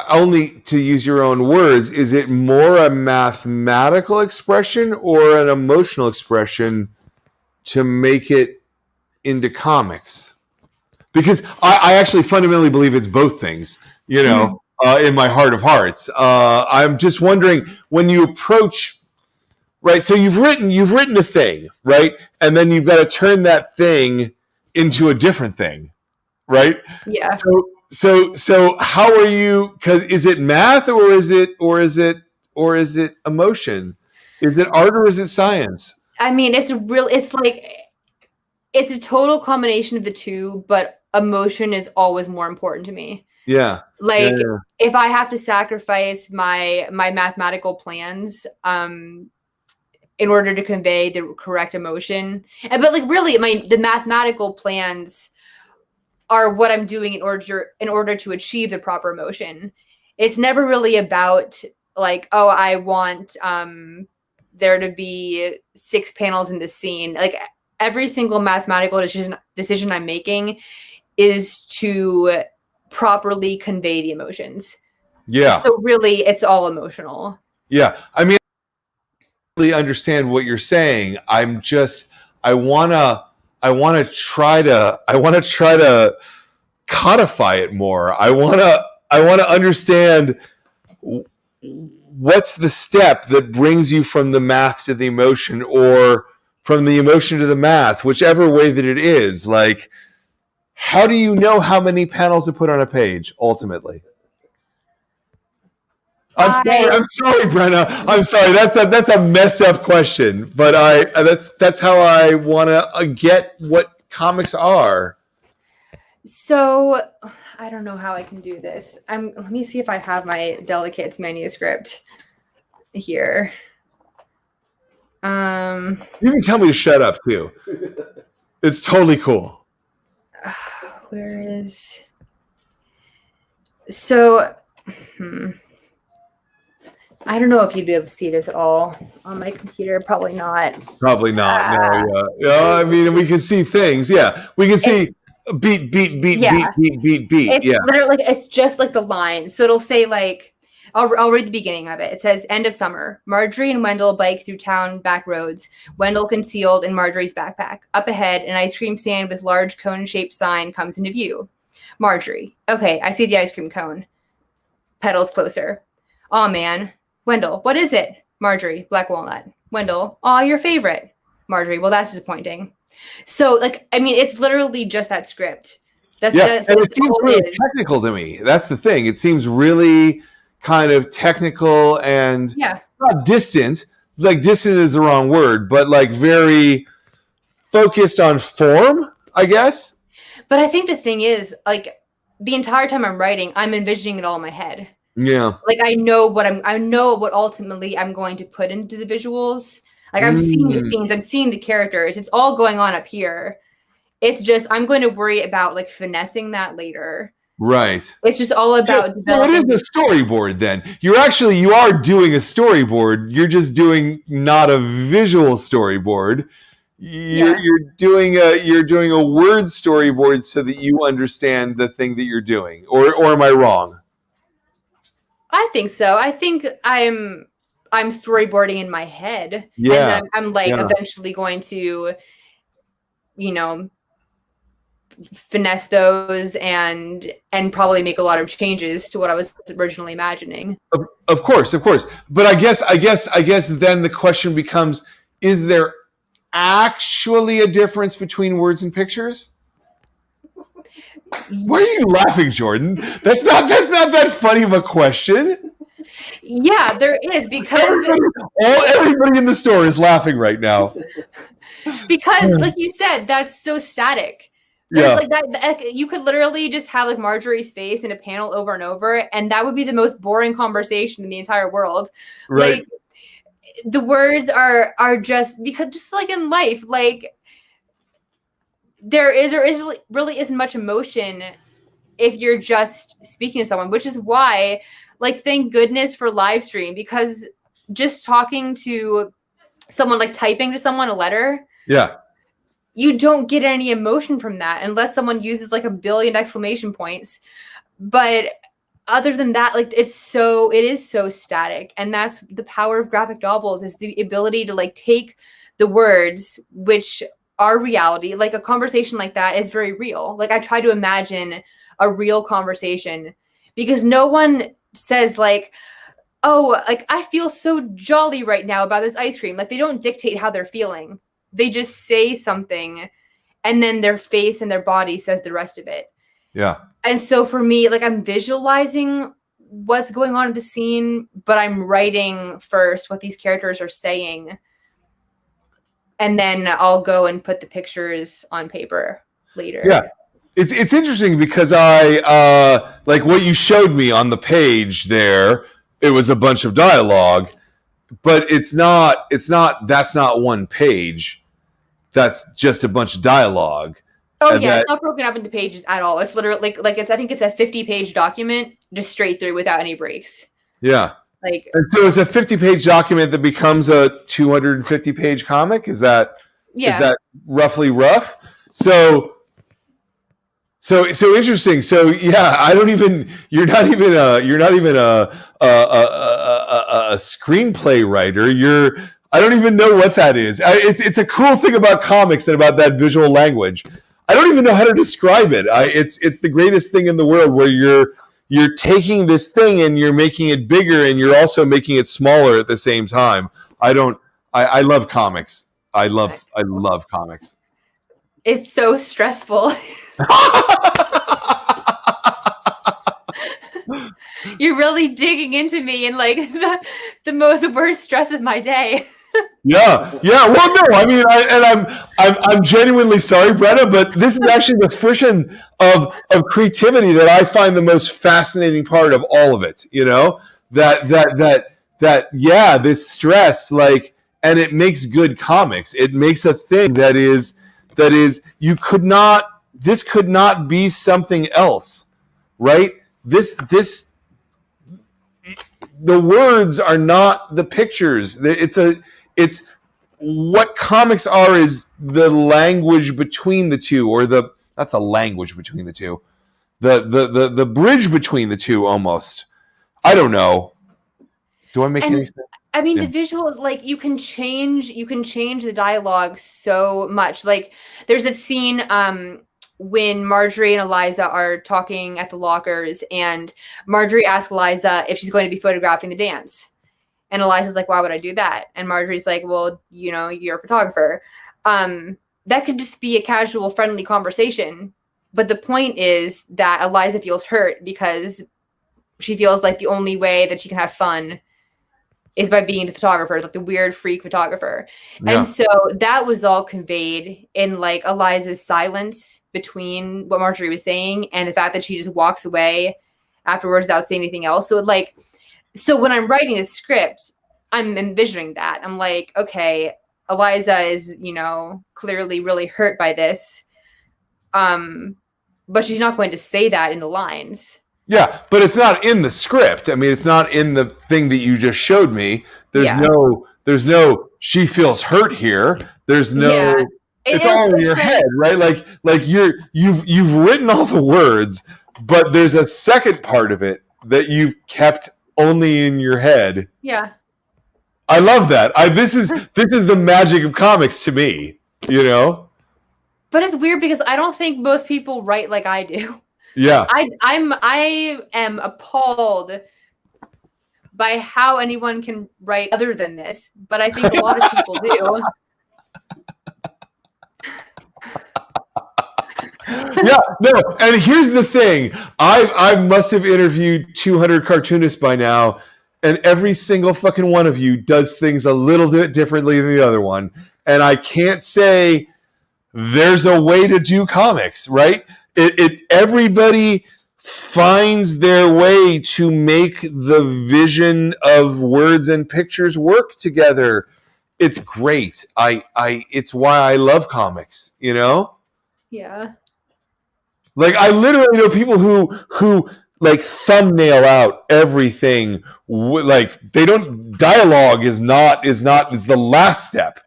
only to use your own words, is it more a mathematical expression or an emotional expression to make it into comics? Because I actually fundamentally believe it's both things, in my heart of hearts. I'm just wondering, when you approach, right? So you've written a thing, right? And then you've got to turn that thing into a different thing. Right? Yeah. So how are you? Because is it math or is it emotion? Is it art or is it science? I mean, it's like it's a total combination of the two, but emotion is always more important to me. Yeah. Like Yeah. if I have to sacrifice my mathematical plans in order to convey the correct emotion, but like really the mathematical plans are what I'm doing in order to achieve the proper emotion. It's never really about like, oh, I want there to be 6 panels in the scene. Like every single mathematical decision I'm making is to properly convey the emotions. Yeah. So really, it's all emotional. Yeah. I mean, I really understand what you're saying. I wanna try to codify it more. I wanna understand what's the step that brings you from the math to the emotion, or from the emotion to the math, whichever way that it is. Like, how do you know how many panels to put on a page ultimately? I'm sorry, Brenna. I'm sorry. That's a messed up question, but that's how I want to get what comics are. So I don't know how I can do this. Let me see if I have my Delicates manuscript here. You can tell me to shut up too. It's totally cool. Where is so? I don't know if you'd be able to see this at all on my computer. Probably not. Probably not. No. Yeah. I mean, we can see things. Yeah, we can see beat. Yeah. It's Yeah. literally it's just like the lines. So it'll say like. I'll read the beginning of it. It says, "End of summer. Marjorie and Wendell bike through town back roads. Wendell concealed in Marjorie's backpack. Up ahead, an ice cream stand with large cone-shaped sign comes into view. Marjorie. Okay, I see the ice cream cone. Pedals closer. Aw, man. Wendell, what is it? Marjorie, black walnut. Wendell, aw, your favorite. Marjorie, well, that's disappointing." So, like, I mean, it's literally just that script. And it seems really technical to me. That's the thing. It seems really kind of technical and not distant. Like distant is the wrong word, but like very focused on form, I guess. But I think the thing is, like, the entire time I'm writing, I'm envisioning it all in my head. Yeah. Like I know what ultimately I'm going to put into the visuals. Like I'm seeing the scenes, I'm seeing the characters. It's all going on up here. It's just I'm going to worry about like finessing that later. Right. It's just all about developing. What is a storyboard then? You are doing a storyboard. You're just doing not a visual storyboard. You're doing a word storyboard so that you understand the thing that you're doing. Or am I wrong? I think so. I think I'm storyboarding in my head. Yeah. And then I'm like eventually going to, finesse those and probably make a lot of changes to what I was originally imagining. Of course. But I guess then the question becomes, is there actually a difference between words and pictures? Why are you laughing, Jordan? That's not that funny of a question. Yeah, there is, because everybody in the store is laughing right now. Because, like you said, that's so static. There's like that you could literally just have like Marjorie's face in a panel over and over, and that would be the most boring conversation in the entire world. Right. Like the words are just because just like in life, like there really isn't much emotion if you're just speaking to someone, which is why, like, thank goodness for live stream, because just talking to someone, like typing to someone a letter, you don't get any emotion from that unless someone uses like a billion exclamation points. But other than that, like it is so static. And that's the power of graphic novels, is the ability to like take the words, which are reality. Like a conversation like that is very real. Like I try to imagine a real conversation, because no one says like, oh, like I feel so jolly right now about this ice cream. Like they don't dictate how they're feeling. They just say something, and then their face and their body says the rest of it. Yeah. And so for me, like, I'm visualizing what's going on in the scene, but I'm writing first what these characters are saying. And then I'll go and put the pictures on paper later. Yeah. It's interesting because like what you showed me on the page there, it was a bunch of dialogue, but that's not one page. That's just a bunch of dialogue. Oh yeah, it's not broken up into pages at all. It's literally like I think it's a 50-page document just straight through without any breaks. Yeah. Like, and so it's a 50-page document that becomes a 250-page comic. Is that roughly rough? So interesting. So yeah, you're not even a screenplay writer. I don't even know what that is. It's a cool thing about comics and about that visual language. I don't even know how to describe it. It's the greatest thing in the world, where you're taking this thing and you're making it bigger, and you're also making it smaller at the same time. I love comics. I love comics. It's so stressful. You're really digging into me in like the worst stress of my day. Yeah. Well, no, I mean, I'm genuinely sorry, Brenna, but this is actually the friction of creativity that I find the most fascinating part of all of it. You know, this stress, like, and it makes good comics. It makes a thing that is this could not be something else, right? The words are not the pictures. It's what comics are is the language between the two, or not the language between the two, the bridge between the two, almost. I don't know. Do I make any sense? I mean, the visuals, like, you can change the dialogue so much. Like, there's a scene when Marjorie and Eliza are talking at the lockers, and Marjorie asks Eliza if she's going to be photographing the dance. And Eliza's like, why would I do that? And Marjorie's like, well, you know, you're a photographer. That could just be a casual, friendly conversation. But the point is that Eliza feels hurt because she feels like the only way that she can have fun is by being the photographer, like the weird freak photographer. Yeah. And so that was all conveyed in like Eliza's silence between what Marjorie was saying and the fact that she just walks away afterwards without saying anything else. So when I'm writing a script, I'm envisioning that. I'm like, okay, Eliza is, you know, clearly really hurt by this. But she's not going to say that in the lines. Yeah, but it's not in the script. I mean, it's not in the thing that you just showed me. There's no she feels hurt here. There's no it's all in your head, right? Like you've written all the words, but there's a second part of it that you've kept only in your head. Yeah. I love that. This is the magic of comics to me, you know? But it's weird because I don't think most people write like I do. Yeah. I am appalled by how anyone can write other than this, but I think a lot of people do. Yeah, no, and here's the thing. I must have interviewed 200 cartoonists by now, and every single fucking one of you does things a little bit differently than the other one. And I can't say there's a way to do comics, right? Everybody finds their way to make the vision of words and pictures work together. It's great. It's why I love comics, you know? Yeah. Like, I literally know people who like thumbnail out everything. Like, they don't, dialogue is the last step.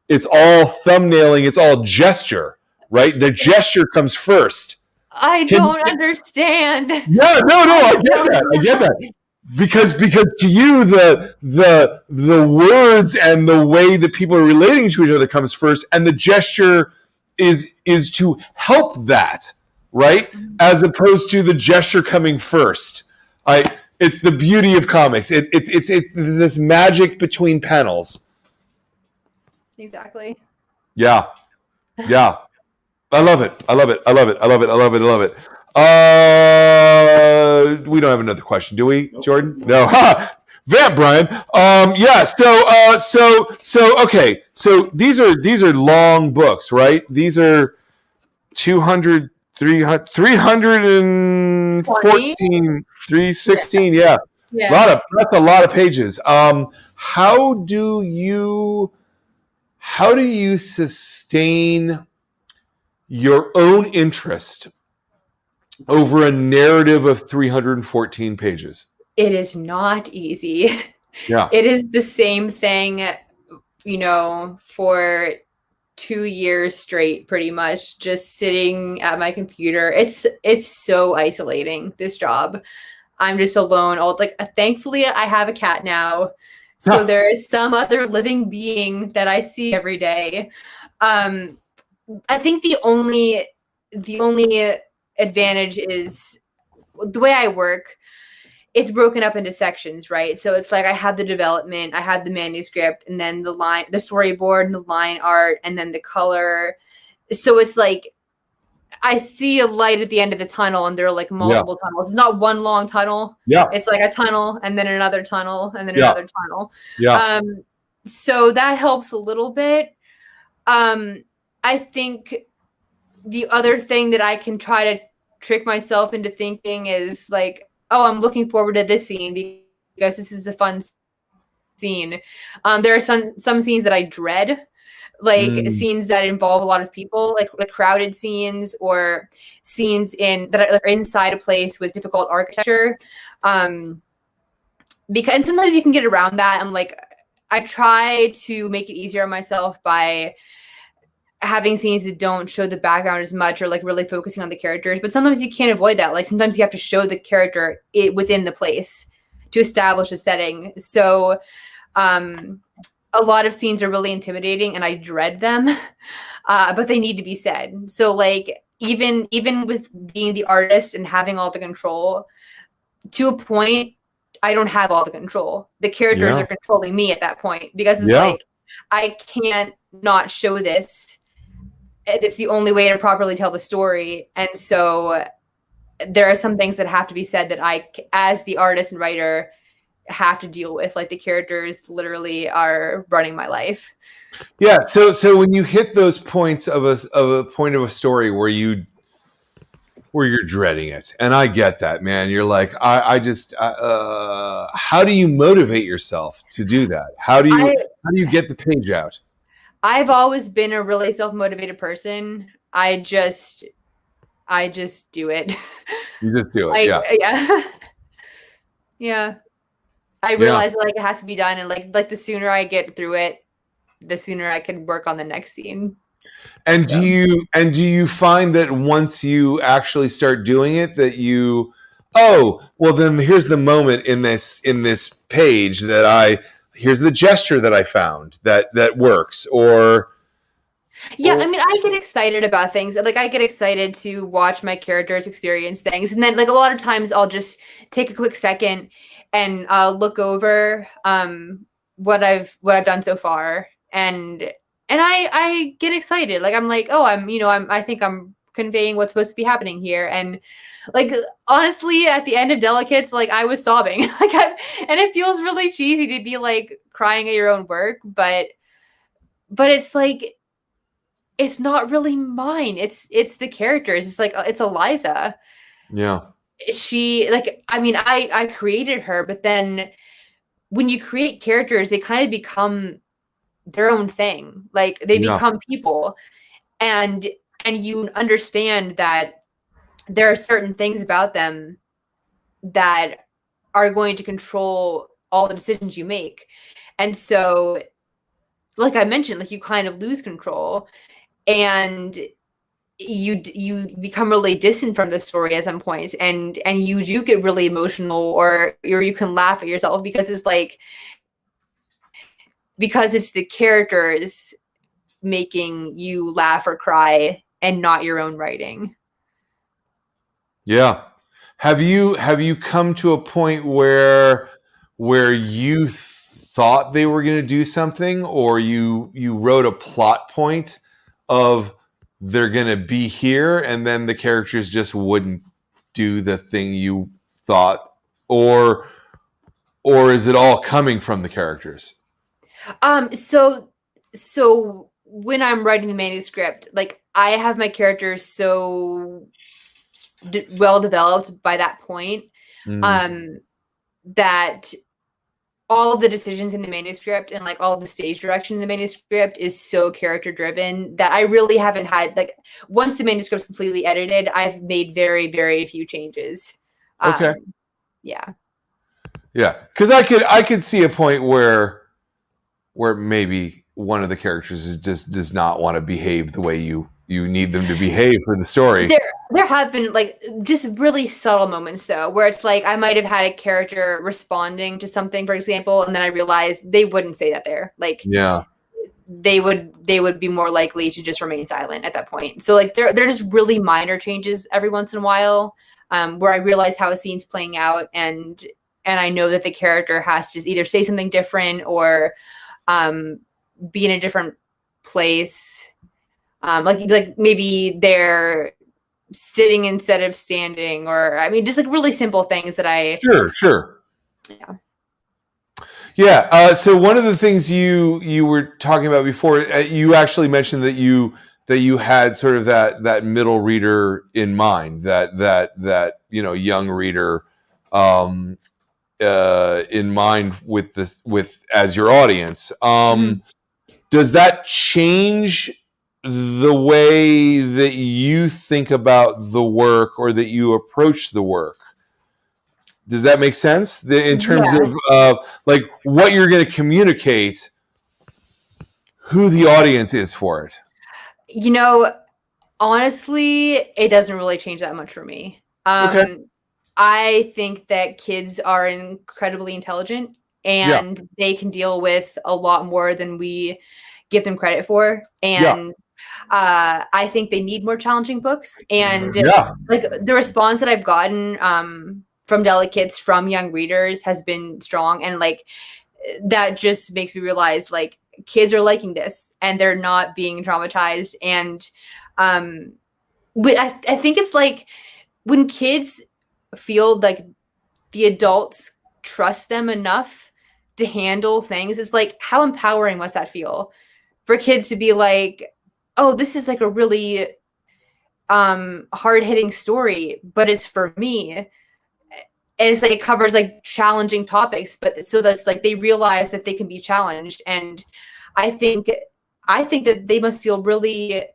It's all thumbnailing. It's all gesture, right? The gesture comes first. I don't understand. Yeah, no, I get that. Because to you, the words and the way that people are relating to each other comes first, and the gesture is to help that, right? As opposed to the gesture coming first. It's the beauty of comics. It's this magic between panels. Exactly. Yeah. I love it. We don't have another question, do we, Jordan? No. Ha! Vamp, Brian. Yeah. So okay. So these are long books, right? These are 200, 300, 20? 314, Yeah. 316. Yeah. Yeah. That's a lot of pages. How do you sustain your own interest over a narrative of 314 pages? It is not easy. Yeah. It is the same thing, for 2 years straight, pretty much, just sitting at my computer. It's so isolating, this job. I'm just alone. Thankfully, I have a cat now, so there is some other living being that I see every day. I think the only advantage is the way I work. It's broken up into sections, right? So it's like I have the development, I have the manuscript, and then the storyboard, and the line art, and then the color. So it's like I see a light at the end of the tunnel, and there are like multiple tunnels. It's not one long tunnel. Yeah. It's like a tunnel, and then another tunnel, and then another tunnel. Yeah. So that helps a little bit. I think the other thing that I can try to trick myself into thinking is like, oh, I'm looking forward to this scene because this is a fun scene. There are some scenes that I dread, like scenes that involve a lot of people, like crowded scenes or scenes that are inside a place with difficult architecture. And sometimes you can get around that. I'm like, I try to make it easier on myself by having scenes that don't show the background as much, or like really focusing on the characters. But sometimes you can't avoid that. Like sometimes you have to show the character within the place to establish a setting. So a lot of scenes are really intimidating and I dread them, but they need to be said. So like even with being the artist and having all the control, to a point, I don't have all the control. The characters are controlling me at that point, because it's like, I can't not show this. It's the only way to properly tell the story. And so there are some things that have to be said that I, as the artist and writer, have to deal with. Like the characters literally are running my life. Yeah. So when you hit those points of a point of a story where you're dreading it, and I get that, man. You're like, how do you motivate yourself to do that? How do you get the page out? I've always been a really self-motivated person. I just do it. You just do it. Yeah. I realize like it has to be done, and like the sooner I get through it, the sooner I can work on the next scene. And do you find that once you actually start doing it, that then here's the moment in this page that here's the gesture that I found that works, I mean, I get excited about things. Like I get excited to watch my characters experience things, and then like a lot of times I'll just take a quick second and look over what I've done so far, and I get excited. Like I'm like, oh, I think I'm conveying what's supposed to be happening here. And like honestly, at the end of Delicates, like I was sobbing. And it feels really cheesy to be like crying at your own work, but it's like, it's not really mine. It's the characters. It's like, it's Eliza. Yeah. She, like, I mean, I created her, but then when you create characters, they kind of become their own thing. Like they become people, and you understand that there are certain things about them that are going to control all the decisions you make. And so, like I mentioned, like you kind of lose control, and you become really distant from the story at some points, and you do get really emotional, or you can laugh at yourself because it's the characters making you laugh or cry and not your own writing. Yeah. Have you come to a point where you thought they were going to do something, or you wrote a plot point of they're going to be here, and then the characters just wouldn't do the thing you thought, or is it all coming from the characters? So when I'm writing the manuscript, like I have my characters so well developed by that point, Mm. that all of the decisions in the manuscript and like all of the stage direction in the manuscript is so character driven that I really haven't had, like, once the manuscript's completely edited, I've made very, very few changes. Okay. Yeah. Yeah, because I could see a point where maybe one of the characters just does not want to behave the way you need them to behave for the story. There have been like just really subtle moments though, where it's like I might have had a character responding to something, for example, and then I realized they wouldn't say that there. Like, Yeah. they would be more likely to just remain silent at that point. So like they're just really minor changes every once in a while, where I realize how a scene's playing out, and I know that the character has to either say something different or be in a different place. Like maybe they're sitting instead of standing, or I mean, just like really simple things that I Sure. Yeah. Yeah. So one of the things you were talking about before, you actually mentioned that you had sort of that middle reader in mind, that young reader in mind with as your audience. Does that change the way that you think about the work or that you approach the work? Does that make sense? In terms of like what you're going to communicate, who the audience is for it? Honestly, it doesn't really change that much for me. Okay. I think that kids are incredibly intelligent and they can deal with a lot more than we give them credit for. And I think they need more challenging books. And like the response that I've gotten from delegates, from young readers, has been strong. And like that just makes me realize like kids are liking this and they're not being traumatized. And I think it's like when kids feel like the adults trust them enough to handle things, it's like, how empowering must that feel for kids to be like, oh, this is like a really hard-hitting story, but it's for me. And it's like it covers like challenging topics, but so that's like they realize that they can be challenged. And I think that they must feel really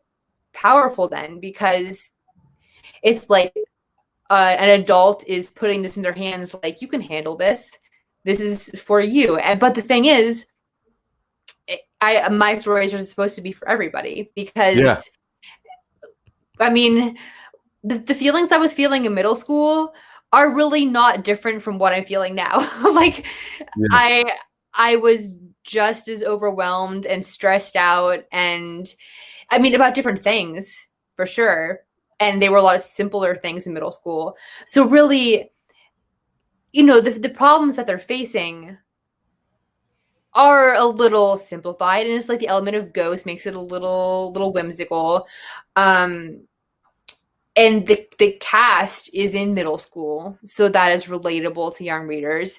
powerful then, because it's like an adult is putting this in their hands, like, you can handle this. This is for you. But the thing is, my stories are supposed to be for everybody, because I mean, the feelings I was feeling in middle school are really not different from what I'm feeling now. Like, I was just as overwhelmed and stressed out, and I mean, about different things for sure. And they were a lot of simpler things in middle school. So really, the problems that they're facing are a little simplified, and it's like the element of ghost makes it a little whimsical. And the cast is in middle school, so that is relatable to young readers.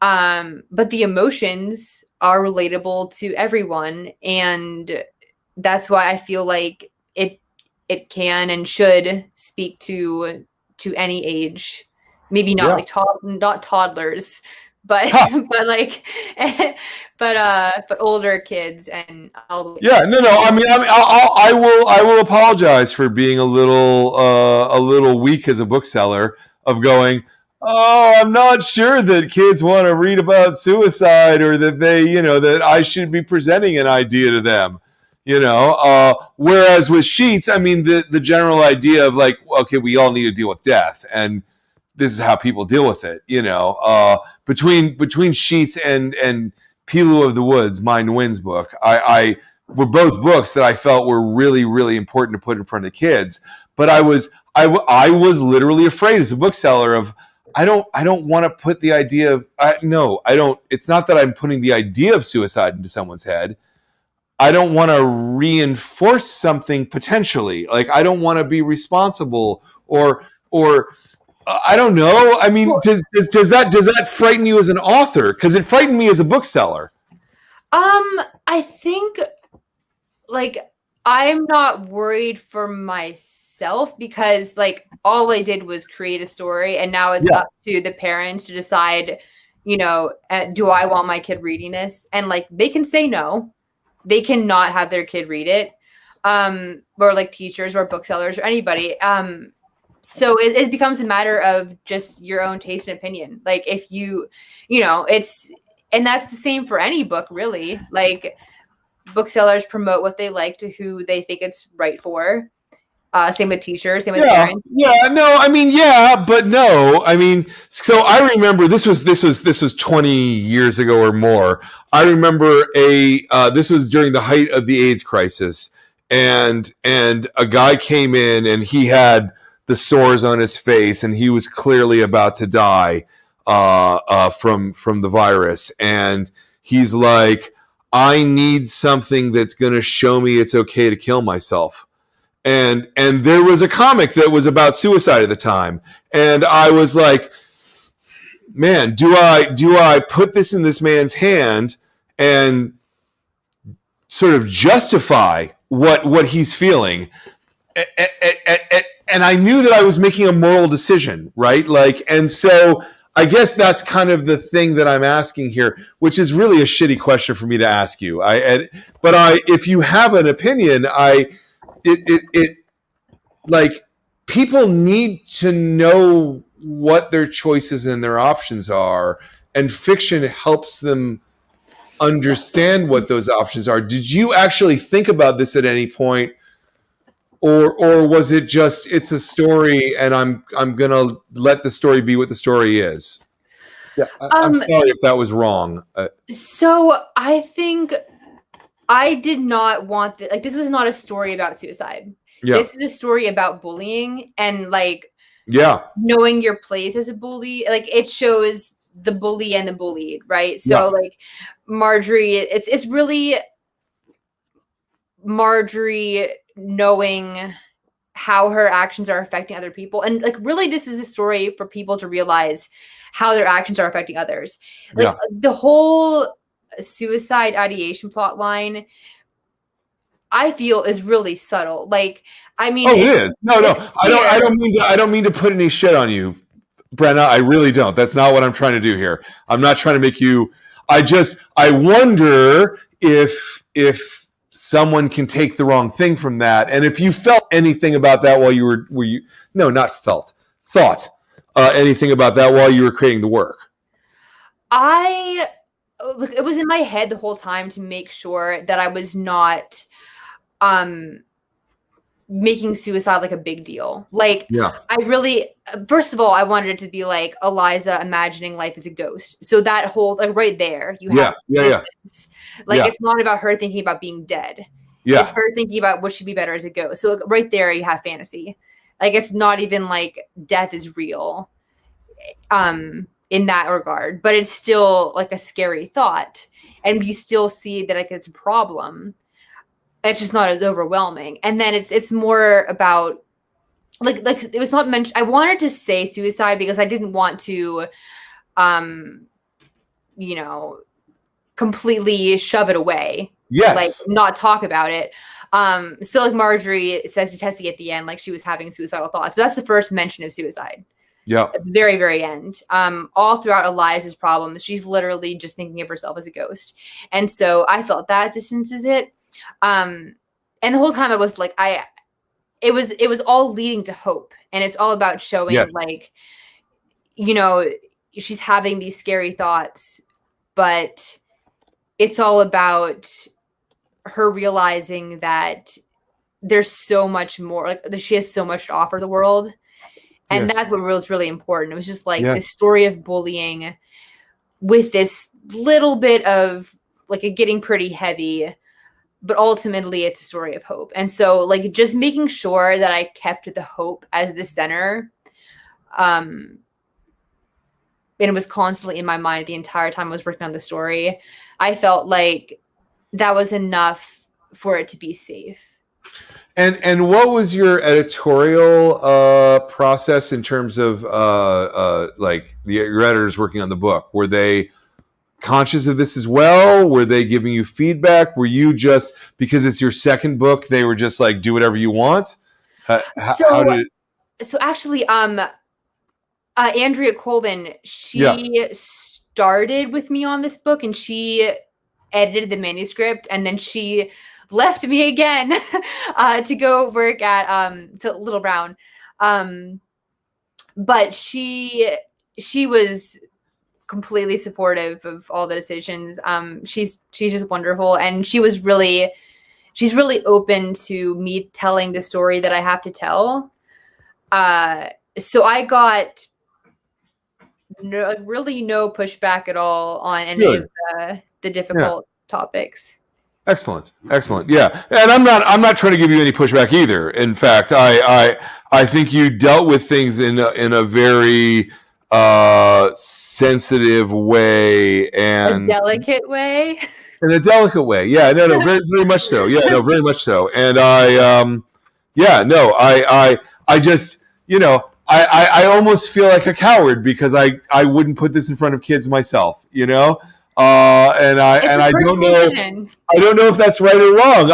But the emotions are relatable to everyone, and that's why I feel like it can and should speak to any age. Maybe not not toddlers, but but older kids and all. No. I mean, I will apologize for being a little weak as a bookseller of going, oh, I'm not sure that kids want to read about suicide, or that that I should be presenting an idea to them. Whereas with Sheets, I mean, the general idea of like, okay, we all need to deal with death, and this is how people deal with it. Between Sheets and Pilu of the Woods, Mind Wins book, I were both books that I felt were really, really important to put in front of the kids. But I was literally afraid as a bookseller of, I don't want to put the idea of, I don't. It's not that I'm putting the idea of suicide into someone's head. I don't want to reinforce something potentially. Like, I don't want to be responsible or I don't know. I mean, Well, does that frighten you as an author? Because it frightened me as a bookseller. I think like I'm not worried for myself because like all I did was create a story and now it's Yeah, up to the parents to decide, do I want my kid reading this? And like they can say no. They cannot have their kid read it. Or like teachers or booksellers or anybody. So it becomes a matter of just your own taste and opinion. Like if it's and that's the same for any book really. Like booksellers promote what they like to who they think it's right for. Same with teachers, same with yeah, parents. yeah. No, I mean, yeah, but no. I mean, so I remember this was 20 years ago or more. I remember this was during the height of the AIDS crisis, and a guy came in and he had the sores on his face and he was clearly about to die from the virus, and he's like, I need something that's going to show me it's okay to kill myself. And there was a comic that was about suicide at the time, and I was like, man, do I put this in this man's hand and sort of justify what he's feeling? And I knew that I was making a moral decision, right? Like, and so I guess that's kind of the thing that I'm asking here, which is really a shitty question for me to ask you. If you have an opinion, it like, people need to know what their choices and their options are, and fiction helps them understand what those options are. Did you actually think about this at any point, or was it just, it's a story and I'm gonna let the story be what the story is? Yeah, I'm Um, sorry if that was wrong. so I think I did not want like this was not a story about suicide. Yeah, This is a story about bullying and like yeah, knowing your place as a bully. Like it shows the bully and the bullied, right? yeah, So like Marjorie, it's really Marjorie knowing how her actions are affecting other people. And like really this is a story for people to realize how their actions are affecting others. Like yeah. the whole suicide ideation plot line I feel is really subtle. Like, I mean, Oh, it is. No, it's clear. I don't mean to put any shit on you, Brenna. I really don't. That's not what I'm trying to do here. I'm not trying to make you. I wonder if someone can take the wrong thing from that, and if you felt anything about that while were you no, not felt, thought anything about that while you were creating the work. I it was in my head the whole time to make sure that I was not um making suicide like a big deal. Like Yeah, I really first of all, I wanted it to be like Eliza imagining life as a ghost. So that whole like right there, you yeah, have yeah, distance. Like yeah, it's not about her thinking about being dead. It's yeah, her thinking about what should be better as a ghost. So like, right there you have fantasy. Like it's not even like death is real in that regard, but it's still like a scary thought. And you still see that like it's a problem. It's just not as overwhelming. And then it's more about like it was not mentioned. I wanted to say suicide because I didn't want to um you know completely shove it away, like yes, not talk about it. So like Marjorie says to Tessie at the end like she was having suicidal thoughts, but that's the first mention of suicide yeah, at the very, very end. All throughout Eliza's problems, she's literally just thinking of herself as a ghost. And so I felt that distances it. And the whole time I was like, it was all leading to hope. And it's all about showing yes, like, she's having these scary thoughts, but it's all about her realizing that there's so much more, like that she has so much to offer the world. And yes, that's what was really important. It was just like yes. this story of bullying with this little bit of like it getting pretty heavy, but ultimately it's a story of hope. And so like just making sure that I kept the hope as the center. And it was constantly in my mind the entire time I was working on the story. I felt like that was enough for it to be safe. And what was your editorial process in terms of like your editors working on the book? Were they conscious of this as well? Were they giving you feedback? Were you just, because it's your second book, they were just like, do whatever you want? How did it? So actually, Andrea Colvin, Yeah. she started with me on this book, and she edited the manuscript, and then she left me again to go work at to Little Brown. But she was completely supportive of all the decisions. She's just wonderful, and she's really open to me telling the story that I have to tell. So I got really no pushback at all on any of the difficult topics. Excellent. Yeah, and I'm not trying to give you any pushback either. In fact, I think you dealt with things in a very sensitive way and a delicate way. In a delicate way, yeah, no, very much so. Yeah, no, very much so. And I just, I almost feel like a coward because I wouldn't put this in front of kids myself, and I don't know. I don't know if that's right or wrong.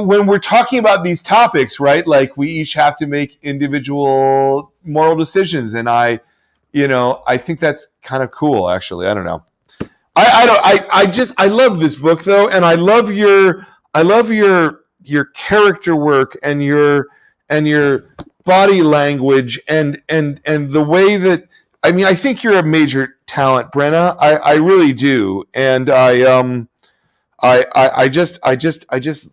When we're talking about these topics, right? Like we each have to make individual moral decisions, and I think that's kind of cool. Actually, I don't know. I love this book though, and I love your character work and your body language and the way that. I mean, I think you're a major talent, Brenna. I really do, and I just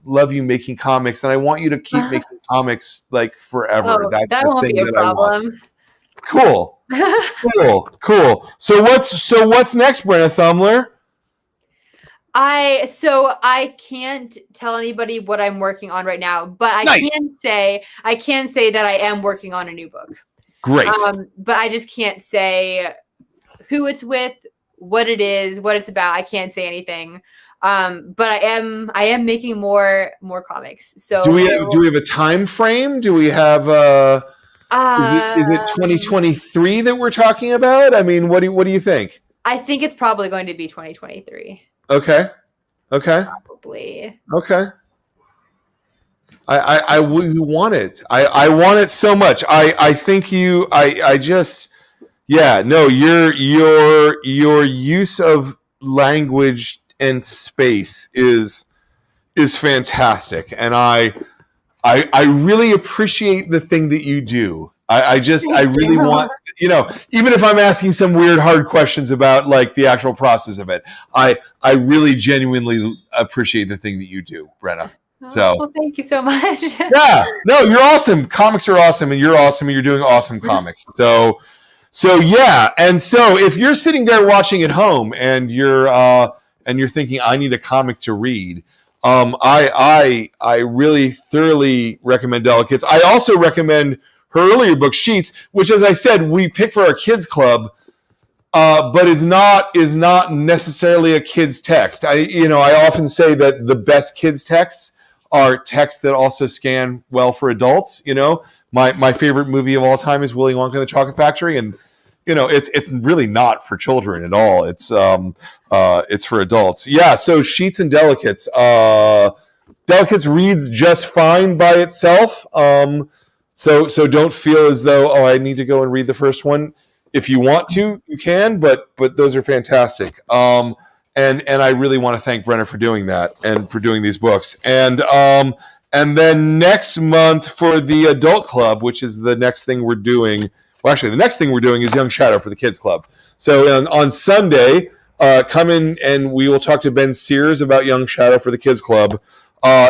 love you making comics, and I want you to keep making comics like forever. Oh, that won't be a problem. Cool. So what's next, Brenna Thummler? I can't tell anybody what I'm working on right now, but I can say that I am working on a new book. Great. But I just can't say who it's with, what it is, what it's about. I can't say anything. But I am making more comics. So do we have a time frame? Do we have is it 2023 that we're talking about? I mean, what do you think? I think it's probably going to be 2023. Okay. Probably. Okay. I want it. I want it so much. I think your use of language and space is fantastic, and I really appreciate the thing that you do. I really want, even if I'm asking some weird hard questions about like the actual process of it, I really genuinely appreciate the thing that you do, Brenna. So well, thank you so much. Yeah, no, you're awesome. Comics are awesome, and you're awesome, and you're doing awesome comics. So yeah, and so if you're sitting there watching at home and you're thinking, I need a comic to read, I really thoroughly recommend Delicates. I also recommend her earlier book, Sheets, which, as I said, we pick for our kids club, but is not necessarily a kids text. I often say that the best kids texts are texts that also scan well for adults. My favorite movie of all time is Willy Wonka and the Chocolate Factory, and it's really not for children at all. It's for adults. Yeah. So Sheets and Delicates. Delicates reads just fine by itself. So don't feel as though, I need to go and read the first one. If you want to, you can, but those are fantastic. And I really want to thank Brenna for doing that and for doing these books. And then next month for the Adult Club, which is the next thing we're doing. Well, actually, the next thing we're doing is Young Shadow for the Kids Club. So on Sunday, come in and we will talk to Ben Sears about Young Shadow for the Kids Club.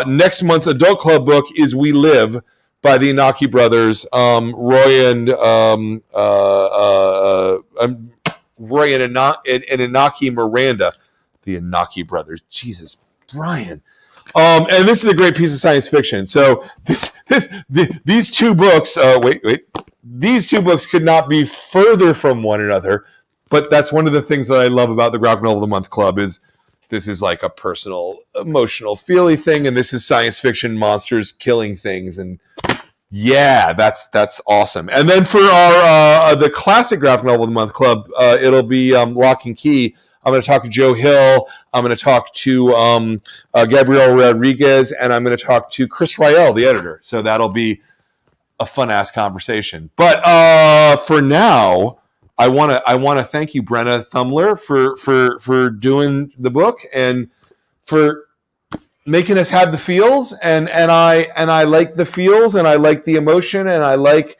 Next month's Adult Club book is We Live by the Inaki brothers, Roy and Inaki Miranda. The Inaki brothers. Jesus, Brian. And this is a great piece of science fiction. So these two books. These two books could not be further from one another. But that's one of the things that I love about the Graphic Novel of the Month Club is this is like a personal, emotional, feely thing, and this is science fiction monsters killing things. And yeah, that's awesome. And then for our the classic graphic novel of the month club, it'll be Lock and Key. I'm going to talk to Joe Hill. I'm going to talk to Gabriel Rodriguez, and I'm going to talk to Chris Ryell, the editor. So that'll be a fun ass conversation. But for now, I want to thank you, Brenna Thummler, for doing the book and for making us have the feels. And I like the feels, and I like the emotion, and I like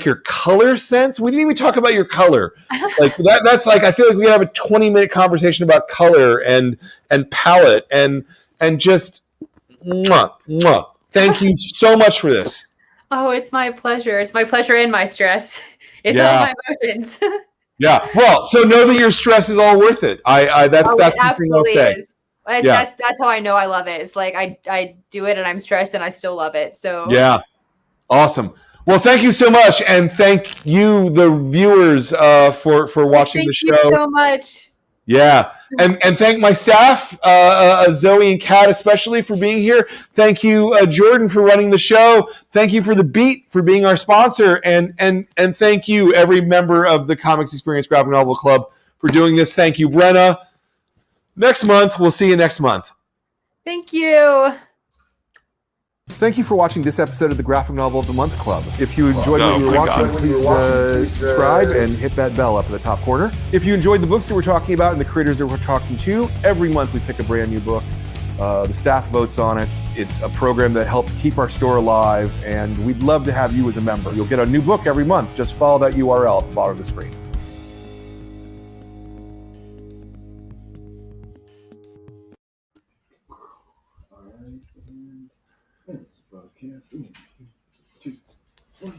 your color sense. We didn't even talk about your color. Like that's like, I feel like we have a 20-minute conversation about color and palette and just mwah, mwah. Thank you so much for this. Oh, it's my pleasure. It's my pleasure and my stress. It's all my emotions. Yeah. Well, so know that your stress is all worth it. That's the thing I'll say. Is. That's how I know I love it. It's like I do it and I'm stressed and I still love it. So yeah. Awesome. Well, thank you so much, and thank you, the viewers, for watching the show. Thank you so much. Yeah, and thank my staff, Zoe and Kat especially, for being here. Thank you, Jordan, for running the show. Thank you for The Beat for being our sponsor, and thank you, every member of the Comix Experience Graphic Novel Club, for doing this. Thank you, Brenna. Next month, we'll see you next month. Thank you. Thank you for watching this episode of the Graphic Novel of the Month Club. If you enjoyed what you were watching, please subscribe and hit that bell up in the top corner. If you enjoyed the books that we're talking about and the creators that we're talking to, every month we pick a brand new book. The staff votes on it. It's a program that helps keep our store alive, and we'd love to have you as a member. You'll get a new book every month. Just follow that URL at the bottom of the screen. Broadcast. 3, 2, 1.